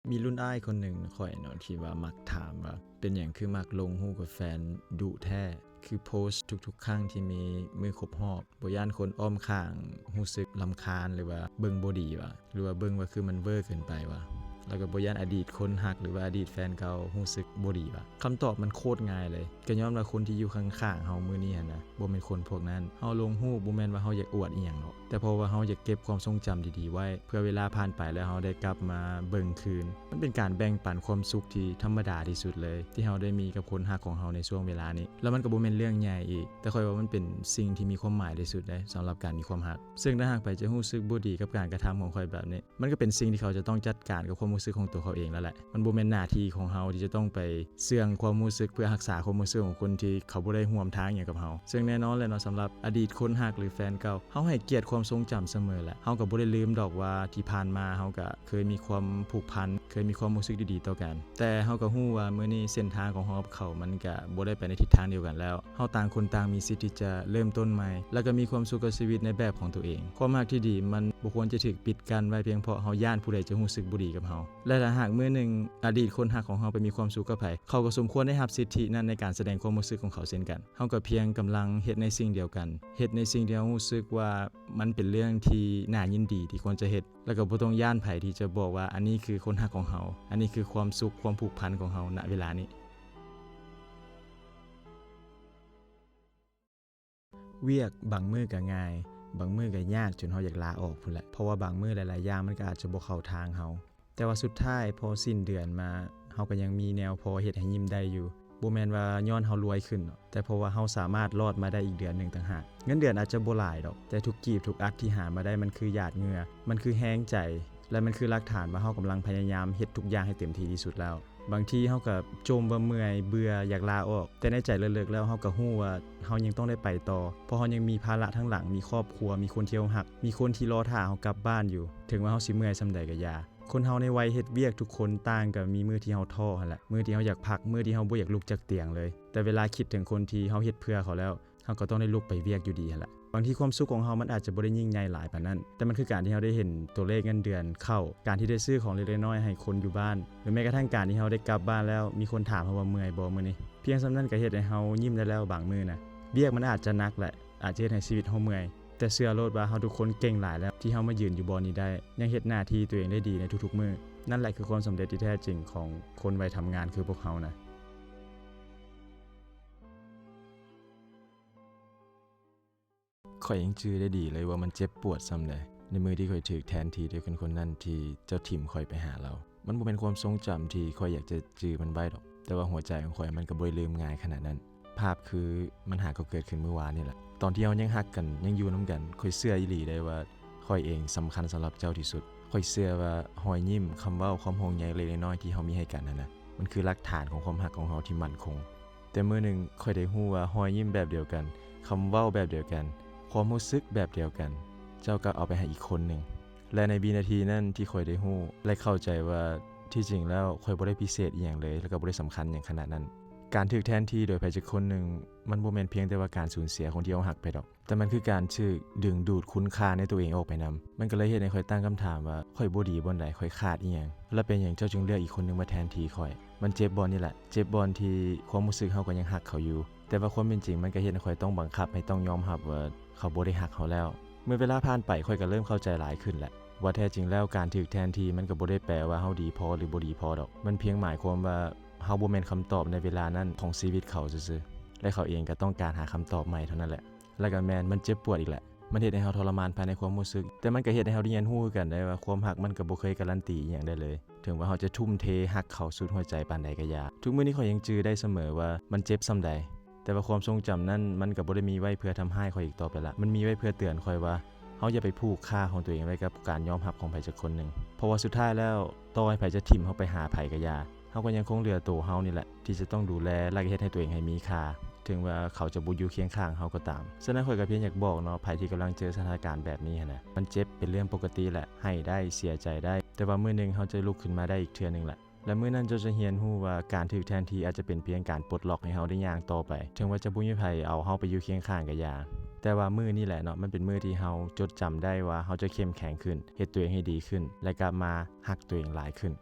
มีรุ่นอ้ายคนหนึ่งข่อยเนาะที่ว่ามักถามว่าเป็นอย่างคือมักลงรูปกับแฟนดุแท้คือโพสต์ทุกๆครั้งที่มีมือครบรอบบ่ย่านคนอ้อมข้างรู้สึกรำคาญหรือว่าเบิ่งบ่ดีว่ะหรือว่าเบิ่งว่าคือมันเวอร์เกินไปว่ะแล้วก็บ่ย่านอดีตคนฮักหรือว่าอดีตแฟนเก่ารู้สึกบ่ดีว่ะคำตอบมันโคตรง่ายเลยก็ย้อนว่าคนที่อยู่ข้างๆเฮามื้อนี้หั่นนะบ่แม่นคนพวกนั้นเฮาลงรูปบ่แม่นว่าเฮาอยากอวดอีหยังหรอกแต่เพราะว่าเฮาอยากเก็บความทรงจำดีๆไว้เพื่อเวลาผ่านไปแล้วเฮาได้กลับมาเบิ่งคืนมันเป็นการแบ่งปันความสุขที่ธรรมดาที่สุดเลยที่เฮาได้มีกับคนฮักของเฮาในช่วงเวลานี้แล้วมันก็บ่แม่นเรื่องใหญ่อีกแต่ค่อยว่ามันเป็นสิ่งที่มีความหมายที่สุดเลยสำหรับการมีความฮักซึ่งถ้าหากไปจะรู้สึกบ่ดีกับการกระทำของค่อยแบบนี้มันก็เป็นสิ่งที่เขาจะต้องจัดการกับความรู้สึกของตัวเขาเองแล้วแหละมันบ่แม่นหน้าที่ของเฮาที่จะต้องไปเสื่องความรู้สึกเพื่อรักษาความรู้สึกของคนที่เขาบ่ได้ร่วมทางหยังกับเฮาซึ่งแน่นอนเลยเนาะสำหรับอดีตคนฮักหรือแฟนเก่าเฮาให้เกียรติความทรงจำเสมอแหละเฮาก็บ่ได้ลืมดอกว่าที่ผ่านมาเฮาก็เคยมีความผูกพันเคยมีความรู้สึกดีๆต่อกันแต่เฮาก็ฮู้ว่ามื้อนี้เส้นทางของเฮากับเขามันก็บ่ได้ไปในทิศทางเดียวกันแล้วเฮาต่างคนต่างมีสิทธิ์ที่จะเริ่มต้นใหม่แล้วก็มีความสุขกับชีวิตในแบบของตัวเองความรักที่ดีมันบ่ควรจะถูกปิดกั้นไว้เพียงเพราะเฮาย้านผู้ใดจะรู้สึกบ่ดีกับเฮาและถ้าหากมื้อนึงอดีตคนฮักของเฮาไปมีความสุขกับไผเขาก็สมควรได้รับสิทธินั้นในการแสดงความรู้สึกของเขาเช่นกันเฮาก็เพียงกำลังเฮ็ดในสิ่งเดียวกันเฮ็ดในสิ่งที่เฮารู้สึกว่ามันเป็นเรื่องที่น่ายินดีที่ควรจะเฮ็ดแล้วก็บ่ต้องย้านไผที่จะบอกว่าอันนี้คือคนฮักของเฮาอันนี้คือความสุขความผูกพันของเฮาณเวลานี้เวียกบางมื้อก็ง่ายบางมื้อก็ยากจนเฮาอยากลาออกพุ่นแหละเพราะว่าบางมื้อหลายๆอย่างมันก็อาจจะบ่เข้าทางเฮาแต่ว่าสุดท้ายพอสิ้นเดือนมาเฮาก็ยังมีแนวพอเฮ็ดให้ยิ้มได้อยู่บ่แม่นว่าย้อนเฮารวยขึ้นแต่เพราะว่าเฮาสามารถรอดมาได้อีกเดือนนึงต่างหากเงินเดือนอาจจะบ่หลายดอกแต่ทุกกีบทุกอักที่หามาได้มันคือหยาดเหงื่อมันคือแฮงใจและมันคือหลักฐานว่าเฮากำลังพยายามเฮ็ดทุกอย่างให้เต็มที่ที่สุดแล้ว บางทีเฮาก็จมว่าเมื่อยเบื่ออยากลาออกแต่ในใจลึกๆแล้วเฮาก็ฮู้ว่าเฮายังต้องได้ไปต่อเพราะเฮายังมีภาระทั้งหลังมีครอบครัวมีคนที่เฮารักมีคนที่รอท่าเฮากลับบ้านอยู่ถึงว่าเฮาสิเมื่อยส่ำใดก็อย่าคนเฮาในวัยเฮ็ดเวียกทุกคนต่างก็มีมื้อที่เฮาท้อหั่นแหละมื้อที่เฮาอยากพักมื้อที่เฮาบ่อยากลุกจากเตียงเลยแต่เวลาคิดถึงคนที่เฮาเฮ็ดเพื่อเขาแล้วเฮาก็ต้องได้ลุกไปเวียกอยู่ดีหั่นแหละบางทีความสุขของเฮามันอาจจะบ่ได้ยิ่งใหญ่หลายปานนั้นแต่มันคือการที่เฮาได้เห็นตัวเลขเงินเดือนเข้าการที่ได้ซื้อของเล็กๆน้อยๆให้คนอยู่บ้านหรือแม้กระทั่งการที่เฮาได้กลับบ้านแล้วมีคนถามเฮาว่าเมื่อยบ่มื้อนี้เพียงส่ำนั้นก็เฮ็ดให้เฮายิ้มได้แล้วบางมื้อนะเวียกมันอาจจะหนักแหละอาจจะเฮ็ดให้ชีวิตเฮาเมื่อยแต่เชื่อโลดว่าเฮาทุกคนเก่งหลายแล้วที่เฮามายืนอยู่บ่นี้ได้ยังเฮ็ดหน้าที่ตัวเองได้ดีในทุกๆมื้อนั่นแหละคือความสำเร็จที่แท้จริงของคนวัยทำงานคือพวกเฮานะข่อยยังจื้อได้ดีเลยว่ามันเจ็บปวดส่ำใดในมื้อที่ข่อยถูกแทนที่ด้วยคนนั้นที่เจ้าถิ่มข่อยไปหาเรามันบ่เป็นความทรงจำที่ข่อยอยากจะจื้อมันไว้ดอกแต่ว่าหัวใจของข่อยมันก็บ่ได้ลืมง่ายขนาดนั้นภาพคือมันหาก็เกิดขึ้นเมื่อวานนี่แหละตอนที่เฮายังฮักกันยังอยู่นำกันข่อยเชื่ออีหลีได้ว่าข่อยเองสำคัญสำหรับเจ้าที่สุดข่อยเชื่อว่ารอยยิ้มคำเว้าความห่วงใยเล็กน้อยที่เฮามีให้กันนั่นน่ะมันคือหลักฐานของความฮักของเฮาที่มั่นคงแต่มื้อนึงข่อยได้ฮู้ว่ารอยยิ้มแบบเดียวกันคำเว้าแบบเดียวกันความรู้สึกแบบเดียวกันเจ้าก็เอาไปให้อีกคนหนึ่งและในวินาทีนั้นที่ข่อยได้ฮู้และเข้าใจว่าที่จริงแล้วข่อยบ่ได้พิเศษอีหยังเลยแล้วก็บ่ได้สำคัญอย่างขนาดนั้นการถูกแทนที่โดยไผสักคนหนึ่งมันบ่แม่นเพียงแต่ว่าการสูญเสียคนที่เรารักไปดอกแต่มันคือการถูกดึงดูดคุณค่าในตัวเองออกไปนำมันก็เลยเฮ็ดให้ข่อยตั้งคำถามว่าข่อยบ่ดีบ่ใดข่อยขาดอีหยังและเป็นหยังเจ้าจึงเลือกอีกคนนึงมาแทนที่ข่อยมันเจ็บบ่นี่แหละเจ็บบ่ที่ความรู้สึกเฮาก็ยังรักเขาอยู่แต่ว่าความเป็นจริงมันก็เฮ็ดให้ข่อยต้องบังคับให้ต้องยอมรับว่าเขาบ่ได้รักเขาแล้วเมื่อเวลาผ่านไปข่อยก็เริ่มเข้าใจหลายขึ้นแหละว่าแท้จริงแล้วการถูกแทนที่มันก็บ่ได้แปลว่าเฮาดีพอหรือบ่ดีพอดอกมันเพียงหมายความว่าเฮาบ่แม่นคำตอบในเวลานั้นของชีวิตเขาซื่อๆและเขาเองก็ต้องการหาคำตอบใหม่เท่านั้นแหละและก็แม่นมันเจ็บปวดอีกแหละมันเฮ็ดให้เฮาทรมานภายในความรู้สึกแต่มันก็เฮ็ดให้เฮาได้เรียนรู้กันได้ว่าความรักมันก็บ่เคยการันตีอีหยังได้เลยถึงว่าเฮาจะทุ่มเทรักเขาสุดหัวใจปานใดก็อย่าทุกมื้อนี้ข่อยยังจื้อได้เสมอว่ามันเจ็บส่ำใดแต่ว่าความทรงจำนั้นมันก็บ่ได้มีไว้เพื่อทำให้ข่อยอีกต่อไปละมันมีไว้เพื่อเตือนข่อยว่าเฮาอย่าไปผูกค่าของตัวเองไว้กับการยอมรับของไผสักคนนึงเพราะว่าสุดท้ายแล้วต่อให้ไผจะทิ่มเฮาไปหาไผก็อย่าเฮาก็ยังคงเหลือตัวเฮานี่แหละที่จะต้องดูแลและเฮ็ดให้ตัวเองให้มีค่าถึงว่าเขาจะบ่อยู่เคียงข้างเฮาก็ตามฉะนั้นข่อยก็เพียงอยากบอกเนาะไผที่กำลังเจอสถานการณ์แบบนี้นะมันเจ็บเป็นเรื่องปกติแหละให้ได้เสียใจได้แต่ว่ามื้อนึงเฮาจะลุกขึ้นมาได้อีกเทื่อนึงแหละและมื้อนั้นเจ้าจะเรียนรู้ว่าการถูกแทนที่อาจจะเป็นเพียงการปลดล็อกให้เฮาได้ย่างต่อไปถึงว่าจะบ่มีไผเอาเฮาไปอยู่เคียงข้างก็อย่าแต่ว่ามื้อนี้แหละเนาะมันเป็นมื้อที่เฮาจดจำได้ว่าเฮาจะเข้มแข็งขึ้นเฮ็ดตัวเองให้ดีขึ้นและกลับมารักตัวเองหลายขึ้น